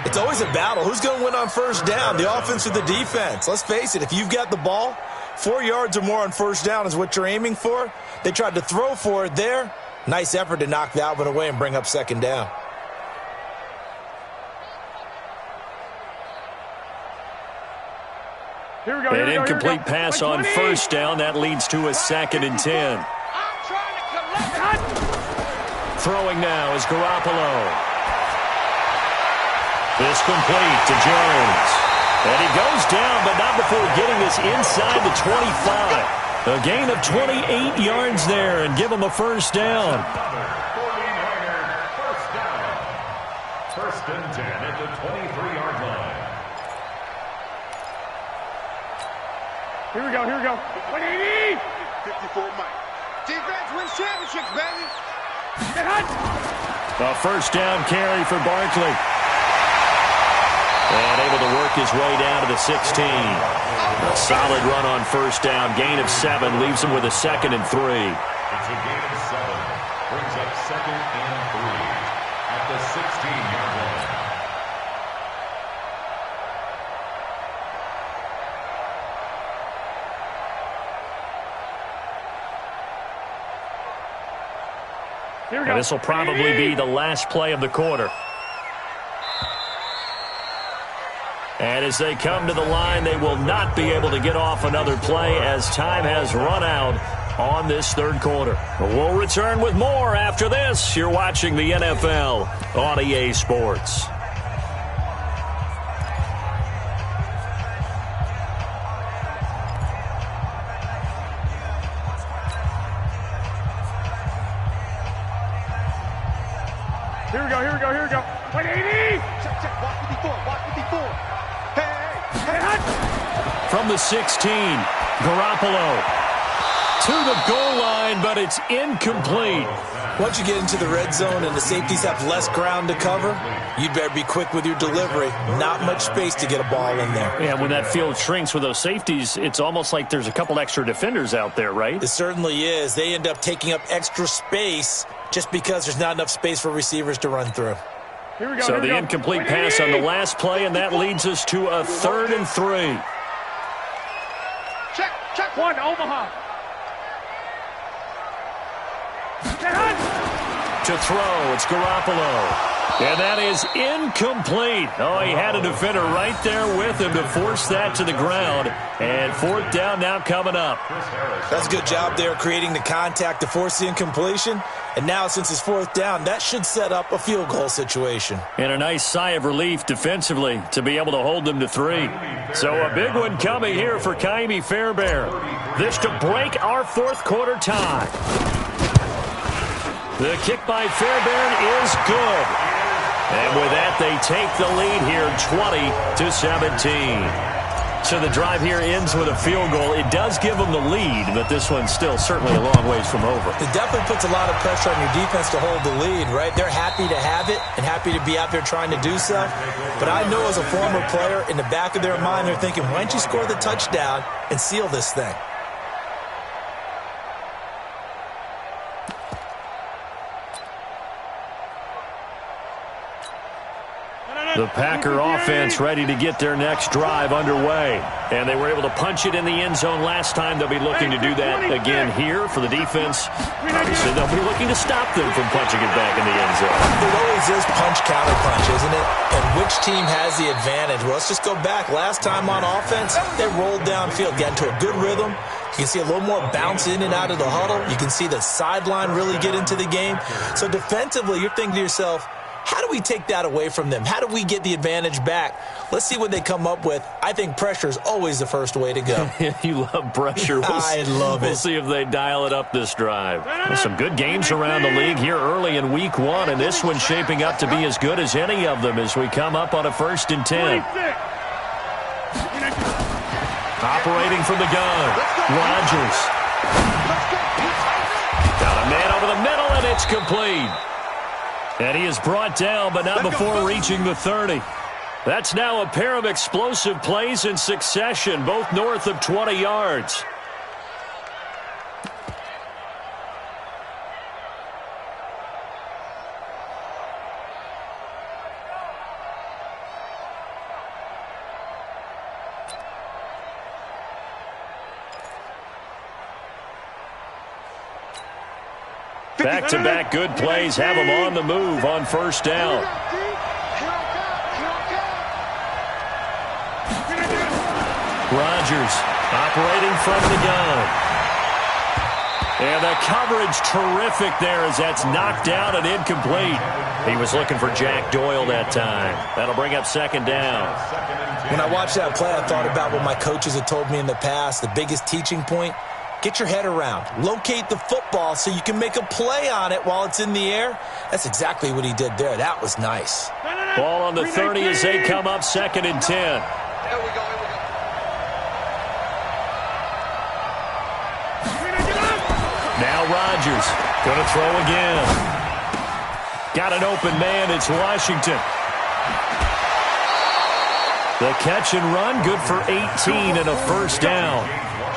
It's always a battle. Who's going to win on first down, the offense or the defense? Let's face it, if you've got the ball, 4 yards or more on first down is what you're aiming for. They tried to throw for it there. Nice effort to knock that one away and bring up second down. Here we go. An incomplete pass on first down. That leads to a 2nd and 10. Throwing now is Garoppolo. It's complete to Jones. And he goes down, but not before getting this inside the 25. A gain of 28 yards there and give him a first down. 49er first down. First and 10 at the 23-yard line. Here we go. 180! 54 Mike. Defense wins championships, baby. A first down carry for Barkley. And able to work his way down to the 16. A solid run on first down. Gain of 7 leaves him with a 2nd and 3. It's a gain of 7. Brings up 2nd and 3 at the 16-yard line. Here we go. And this will probably be the last play of the quarter. And as they come to the line, they will not be able to get off another play as time has run out on this third quarter. We'll return with more after this. You're watching the NFL on EA Sports. Here we go. 180! Check. Watch 54. Hey. From the 16, Garoppolo. to the goal line, but it's incomplete. Once you get into the red zone and the safeties have less ground to cover, you'd better be quick with your delivery. Not much space to get a ball in there. Yeah, when that field shrinks with those safeties, it's almost like there's a couple extra defenders out there, right? It certainly is. They end up taking up extra space just because there's not enough space for receivers to run through. Here we go, So the incomplete pass on the last play, and that leads us to a 3rd and 3. Check one, Omaha. To throw, it's Garoppolo. And that is incomplete. Oh, he had a defender right there with him to force that to the ground. And 4th down now coming up. That's a good job there creating the contact to force the incompletion. And now since it's 4th down, that should set up a field goal situation. And a nice sigh of relief defensively to be able to hold them to 3. So a big one coming here for Kaimi Fairbairn. This to break our 4th quarter tie. The kick by Fairbairn is good. And with that, they take the lead here 20-17. So the drive here ends with a field goal. It does give them the lead, but this one's still certainly a long ways from over. It definitely puts a lot of pressure on your defense to hold the lead, right? They're happy to have it and happy to be out there trying to do so. But I know as a former player, in the back of their mind, they're thinking, why don't you score the touchdown and seal this thing? The Packer offense ready to get their next drive underway. And they were able to punch it in the end zone last time. They'll be looking to do that again here for the defense. Obviously, they'll be looking to stop them from punching it back in the end zone. It always is punch, counter punch, isn't it? And which team has the advantage? Well, let's just go back. Last time on offense, they rolled downfield, got into a good rhythm. You can see a little more bounce in and out of the huddle. You can see the sideline really get into the game. So defensively, you're thinking to yourself, how do we take that away from them? How do we get the advantage back? Let's see what they come up with. I think pressure is always the first way to go. You love pressure. I love it. We'll see if they dial it up this drive. Well, some good games around the league here early in week 1, and this one's shaping up to be as good as any of them as we come up on a 1st and 10. Operating from the gun, Rodgers. Got a man over the middle, and it's complete. And he is brought down, but not before reaching the 30. That's now a pair of explosive plays in succession, both north of 20 yards. Back-to-back good plays have them on the move on 1st down. Rodgers operating from the gun. And the coverage terrific there as that's knocked down and incomplete. He was looking for Jack Doyle that time. That'll bring up 2nd down. When I watched that play, I thought about what my coaches had told me in the past. The biggest teaching point, get your head around. Locate the football so you can make a play on it while it's in the air. That's exactly what he did there. That was nice. Ball on the 30 as they come up 2nd and 10. Here we go. Now Rodgers going to throw again. Got an open man. It's Washington. The catch and run, good for 18 and a 1st down.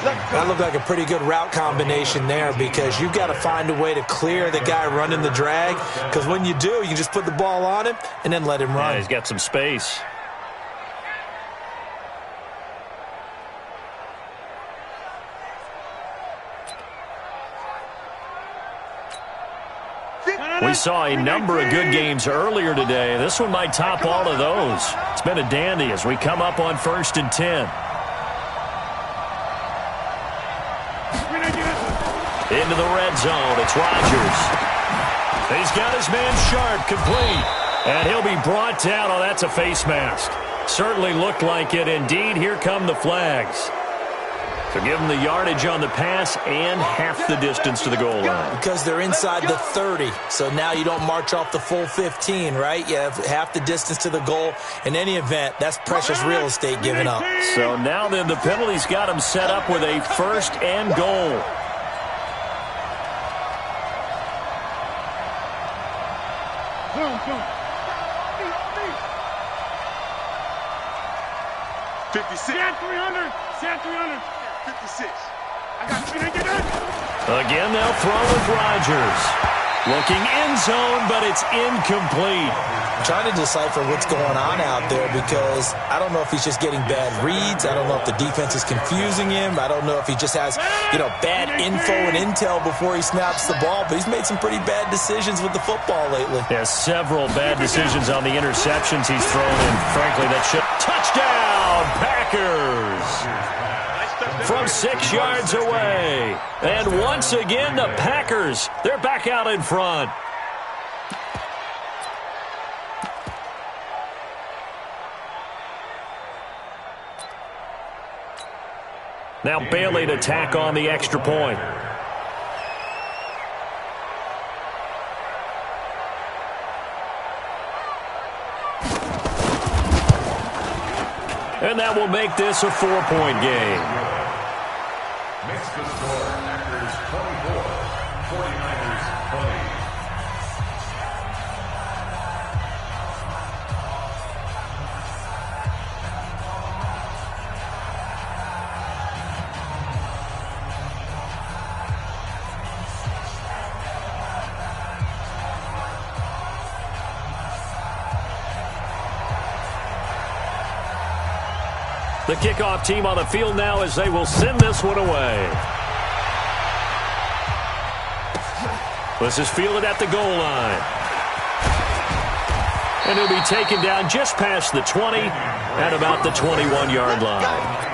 That looked like a pretty good route combination there because you've got to find a way to clear the guy running the drag, because when you do, you just put the ball on him and then let him run. Yeah, he's got some space. We saw a number of good games earlier today. This one might top all of those. It's been a dandy as we come up on 1st and 10. Into the red zone. It's Rodgers. He's got his man Sharp complete. And he'll be brought down. Oh, that's a face mask. Certainly looked like it. Indeed, here come the flags. So give them the yardage on the pass and half the distance to the goal line. Because they're inside the 30. So now you don't march off the full 15, right? You have half the distance to the goal. In any event, that's precious real estate given up. So now then the penalty's got him set up with a 1st and goal. Show him. 56. Stand 300. Stand 300. 56. I got you. Get that. Again, they'll throw with Rodgers. Looking end zone, but it's incomplete. I'm trying to decipher what's going on out there because I don't know if he's just getting bad reads. I don't know if the defense is confusing him. I don't know if he just has, bad info and intel before he snaps the ball. But he's made some pretty bad decisions with the football lately. Yeah, several bad decisions on the interceptions he's thrown in. Frankly, that should... Touchdown, Packers! From 6 yards away. And once again, the Packers, they're back out in front. Now Bailey to tack on the extra point. And that will make this a 4-point game. Makes the score Packers 24, 49ers 20. The kickoff team on the field now as they will send this one away. This is fielded at the goal line. And he'll be taken down just past the 20 at about the 21-yard line.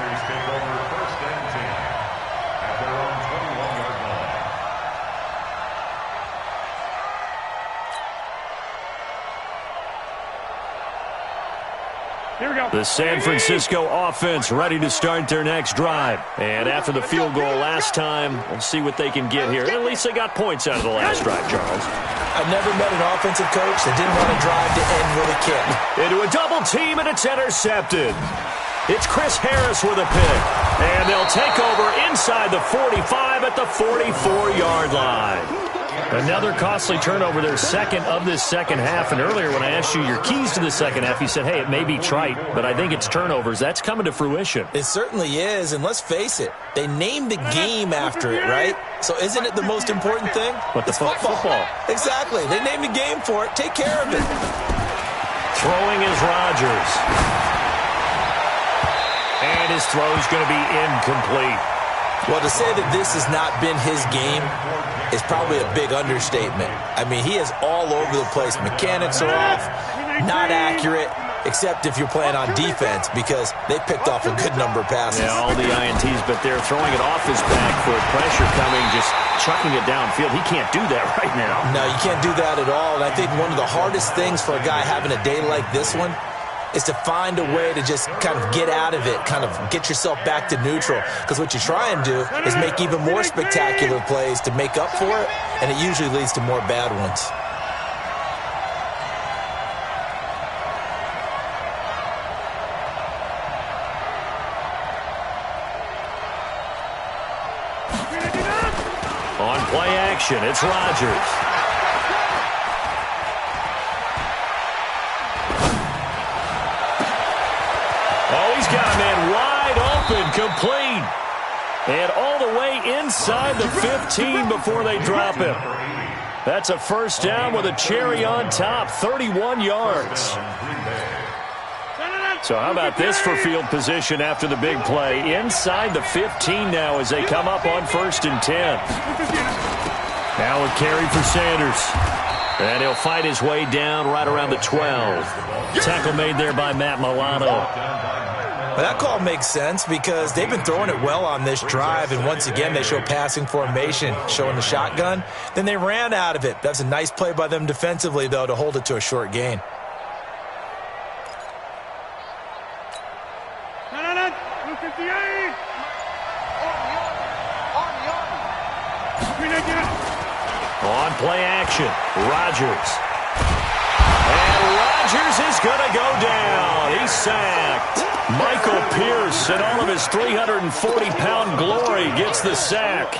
The San Francisco offense ready to start their next drive. And after the field goal last time, we'll see what they can get here. At least they got points out of the last drive, Charles. I've never met an offensive coach that didn't want to drive to end with a kick. Into a double team, and it's intercepted. It's Chris Harris with a pick. And they'll take over inside the 45 at the 44-yard line. Another costly turnover, their second of this second half. And earlier when I asked you your keys to the second half, you said, hey, it may be trite, but I think it's turnovers. That's coming to fruition. It certainly is, and let's face it, they named the game after it, right? So isn't it the most important thing? What, it's football. Exactly. They named the game for it. Take care of it. Throwing is Rodgers. And his throw is going to be incomplete. Well, to say that this has not been his game is probably a big understatement. I mean, he is all over the place. Mechanics are off, not accurate, except if you're playing on defense because they picked off a good number of passes. Yeah, all the INTs, but they're throwing it off his back for pressure coming, just chucking it downfield. He can't do that right now. No, you can't do that at all. And I think one of the hardest things for a guy having a day like this one is to find a way to just kind of get out of it, kind of get yourself back to neutral. Because what you try and do is make even more spectacular plays to make up for it, and it usually leads to more bad ones. On play action, it's Rodgers. Got a man wide open, complete. And all the way inside the 15 before they drop him. That's a first down with a cherry on top, 31 yards. So how about this for field position after the big play? Inside the 15 now as they come up on 1st and 10. Now a carry for Sanders. And he'll fight his way down right around the 12. Tackle made there by Matt Milano. Well, that call makes sense because they've been throwing it well on this drive, and once again they show passing formation, showing the shotgun. Then they ran out of it. That's a nice play by them defensively, though, to hold it to a short gain. On play action, Rodgers. And Rodgers is going to go down. He's sacked. Michael Pierce, in all of his 340-pound glory, gets the sack.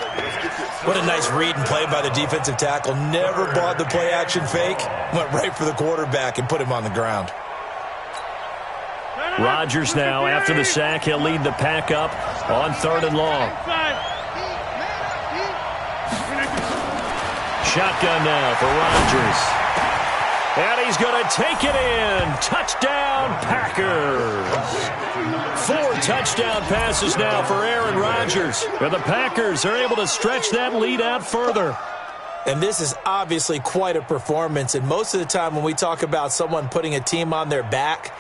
What a nice read and play by the defensive tackle. Never bought the play-action fake. Went right for the quarterback and put him on the ground. Rodgers now, after the sack, he'll lead the pack up on 3rd and long. Shotgun now for Rodgers. And he's going to take it in. Touchdown, Packers. 4 touchdown passes now for Aaron Rodgers. And the Packers are able to stretch that lead out further. And this is obviously quite a performance. And most of the time when we talk about someone putting a team on their back,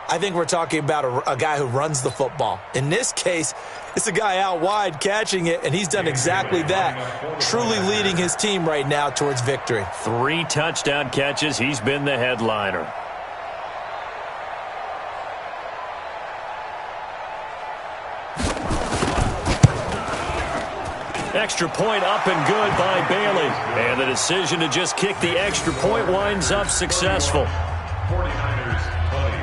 I think we're talking about a guy who runs the football. In this case, it's a guy out wide catching it, and he's done exactly that, truly leading his team right now towards victory. 3 touchdown catches. He's been the headliner. Extra point up and good by Bailey. And the decision to just kick the extra point winds up successful. 49ers 20.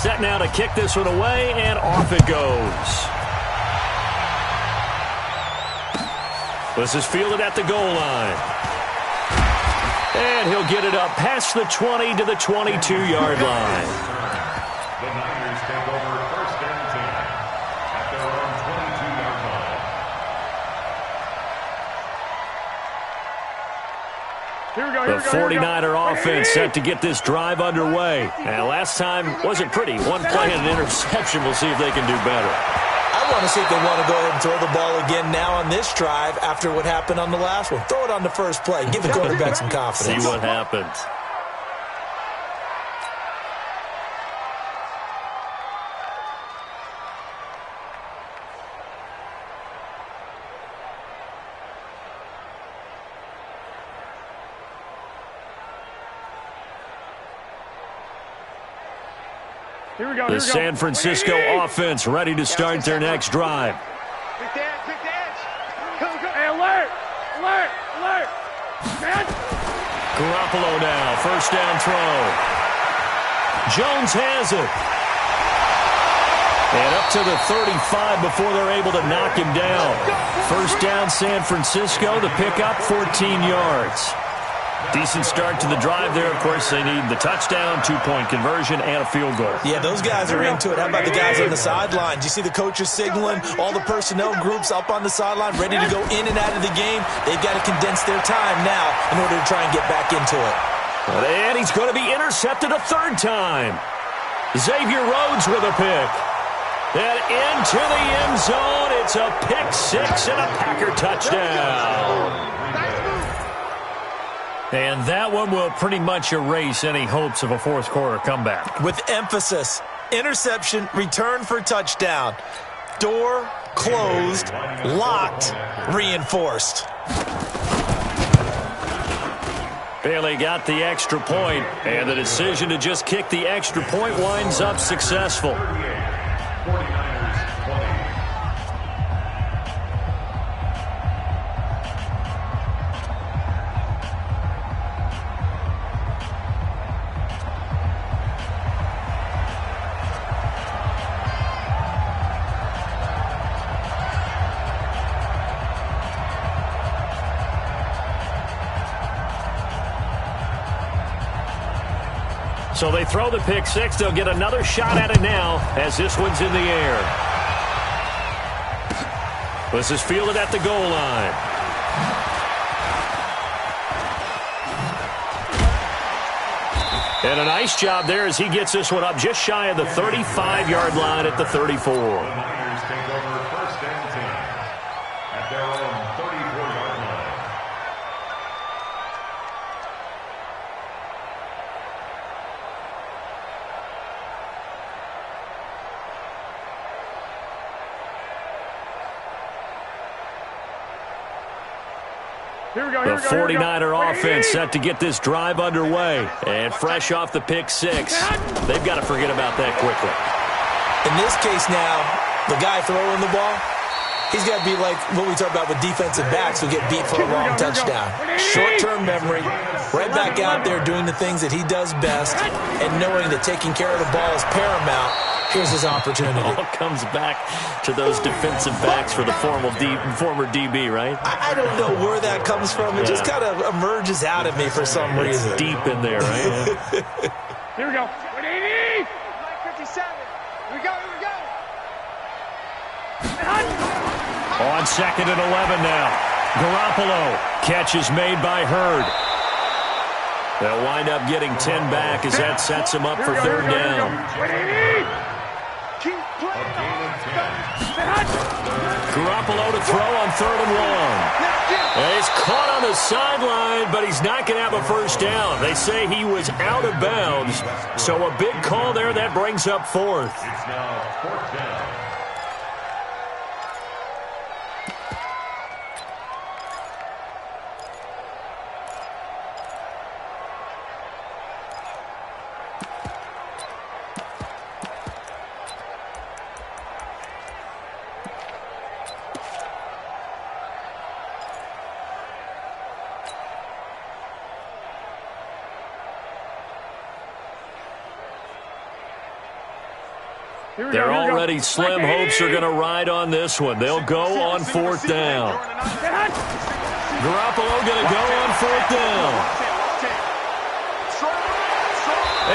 Set now to kick this one away, and off it goes. This is fielded at the goal line. And he'll get it up past the 20 to the 22-yard line. The Niners take over 1st and 10 at their own 22-yard line. Here we go, The 49er offense set to get this drive underway. And last time wasn't pretty. One play and an interception. We'll see if they can do better. I want to see if they want to go ahead and throw the ball again now on this drive after what happened on the last one. Throw it on the first play. Give the quarterback some confidence. See what happens. The San Francisco offense ready to start their next drive. Quick dance. Hey, alert! Man. Garoppolo now, 1st down throw. Jones has it. And up to the 35 before they're able to knock him down. 1st down San Francisco, the pickup, 14 yards. Decent start to the drive there. Of course, they need the touchdown, 2-point conversion, and a field goal. Yeah, those guys are into it. How about the guys on the sideline? Do you see the coaches signaling? All the personnel groups up on the sideline ready to go in and out of the game. They've got to condense their time now in order to try and get back into it. And he's going to be intercepted a 3rd time. Xavier Rhodes with a pick. And into the end zone. It's a pick 6 and a Packer touchdown. And that one will pretty much erase any hopes of a 4th quarter comeback. With emphasis, interception, return for touchdown. Door closed, locked, reinforced. Bailey got the extra point, and the decision to just kick the extra point winds up successful. 49ers 20. So they throw the pick 6. They'll get another shot at it now as this one's in the air. This is fielded at the goal line. And a nice job there as he gets this one up just shy of the 35-yard line at the 34. The Niners take over 1st and 10 at their own 34-yard line. The 49er offense set to get this drive underway. And fresh off the pick six, they've got to forget about that quickly. In this case now, the guy throwing the ball, he's got to be like what we talk about with defensive backs who get beat for a long touchdown. Short-term memory, right back out there doing the things that he does best, and knowing that taking care of the ball is paramount. Here's his opportunity. It all comes back to those defensive backs for the former DB, right? I don't know where that comes from. It just kind of emerges out of me for some reason. It's deep in there, right? Here we go. 180. 57. Here we go. On 2nd and 11 now. Garoppolo. Catch is made by Hurd. They'll wind up getting 10 back as that sets him up for 3rd down. 180. Keep playing. Garoppolo to throw on 3rd and 1. And he's caught on the sideline, but he's not going to have a first down. They say he was out of bounds. So a big call there that brings up 4th. It's now 4th down. They're already slim hopes are going to ride on this one. They'll go on 4th down. Garoppolo going to go on 4th down.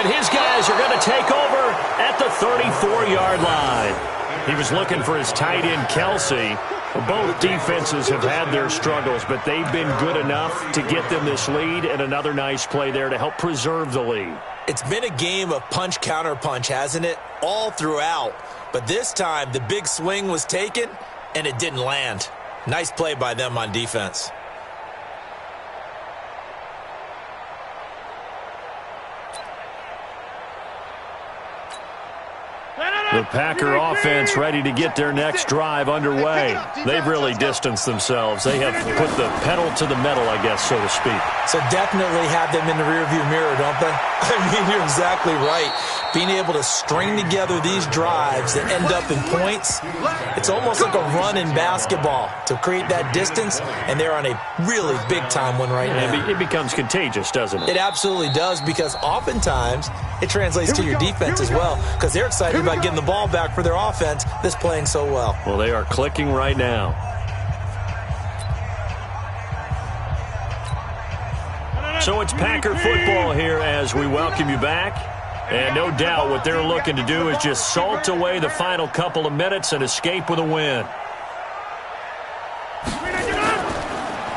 And his guys are going to take over at the 34-yard line. He was looking for his tight end, Kelsey. Both defenses have had their struggles, but they've been good enough to get them this lead, and another nice play there to help preserve the lead. It's been a game of punch-counter-punch, hasn't it? All throughout. But this time, the big swing was taken, and it didn't land. Nice play by them on defense. The Packer offense ready to get their next drive underway. They've really distanced themselves. They have put the pedal to the metal, I guess, so to speak. So definitely have them in the rearview mirror, don't they? I mean, you're exactly right. Being able to string together these drives that end up in points, it's almost like a run in basketball to create that distance, and they're on a really big-time one right now. It becomes contagious, doesn't it? It absolutely does, because oftentimes it translates to your defense as well, because they're excited about getting the ball back for their offense that's playing so well. Well, they are clicking right now. So it's Packer football here as we welcome you back. And no doubt what they're looking to do is just salt away the final couple of minutes and escape with a win.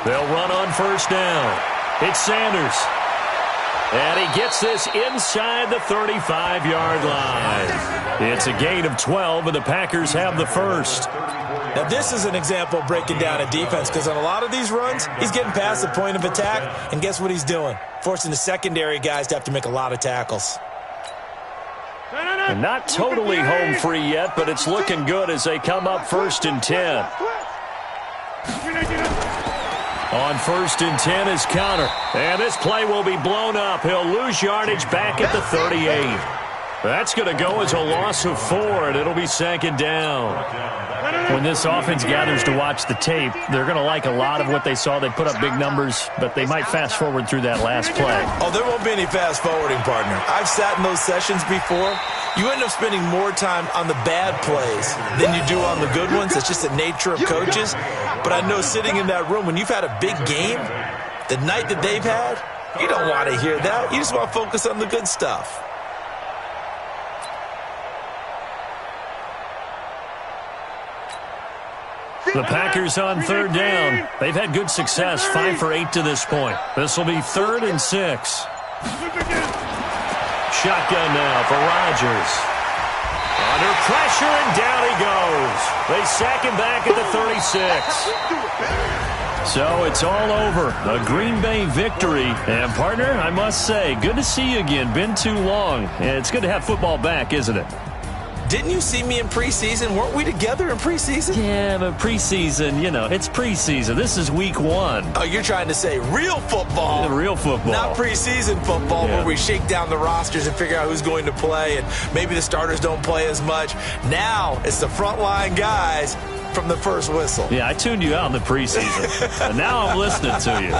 They'll run on 1st down. It's Sanders. And he gets this inside the 35-yard line. It's a gain of 12, and the Packers have the first. Now, this is an example of breaking down a defense, because on a lot of these runs, he's getting past the point of attack, and guess what he's doing? Forcing the secondary guys to have to make a lot of tackles. And not totally home free yet, but it's looking good as they come up 1st and 10. On 1st and 10 is Connor. And this play will be blown up. He'll lose yardage back at the 38. That's going to go as a loss of 4, and it'll be 2nd down. When this offense gathers to watch the tape, they're going to like a lot of what they saw. They put up big numbers, but they might fast forward through that last play. Oh, there won't be any fast forwarding, partner. I've sat in those sessions before. You end up spending more time on the bad plays than you do on the good ones. It's just the nature of coaches. But I know sitting in that room, when you've had a big game, the night that they've had, you don't want to hear that. You just want to focus on the good stuff. The Packers on 3rd down. They've had good success, 5 for 8 to this point. This will be 3rd and 6. Shotgun now for Rodgers. Under pressure, and down he goes. They sack him back at the 36. So it's all over. A Green Bay victory. And, partner, I must say, good to see you again. Been too long. And it's good to have football back, isn't it? Didn't you see me in preseason? Weren't we together in preseason? Yeah, but preseason, it's preseason. This is week 1. Oh, you're trying to say real football. Yeah, real football. Not preseason football where we shake down the rosters and figure out who's going to play, and maybe the starters don't play as much. Now it's the frontline guys from the first whistle. Yeah, I tuned you out in the preseason. And now I'm listening to you.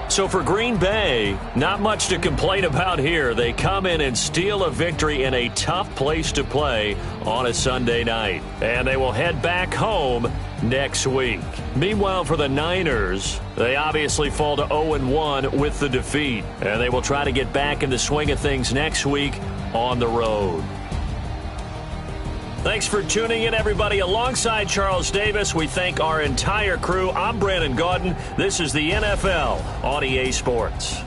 So for Green Bay, not much to complain about here. They come in and steal a victory in a tough place to play on a Sunday night. And they will head back home next week. Meanwhile, for the Niners, they obviously fall to 0-1 with the defeat. And they will try to get back in the swing of things next week on the road. Thanks for tuning in, everybody. Alongside Charles Davis, we thank our entire crew. I'm Brandon Gaudin. This is the NFL on EA Sports.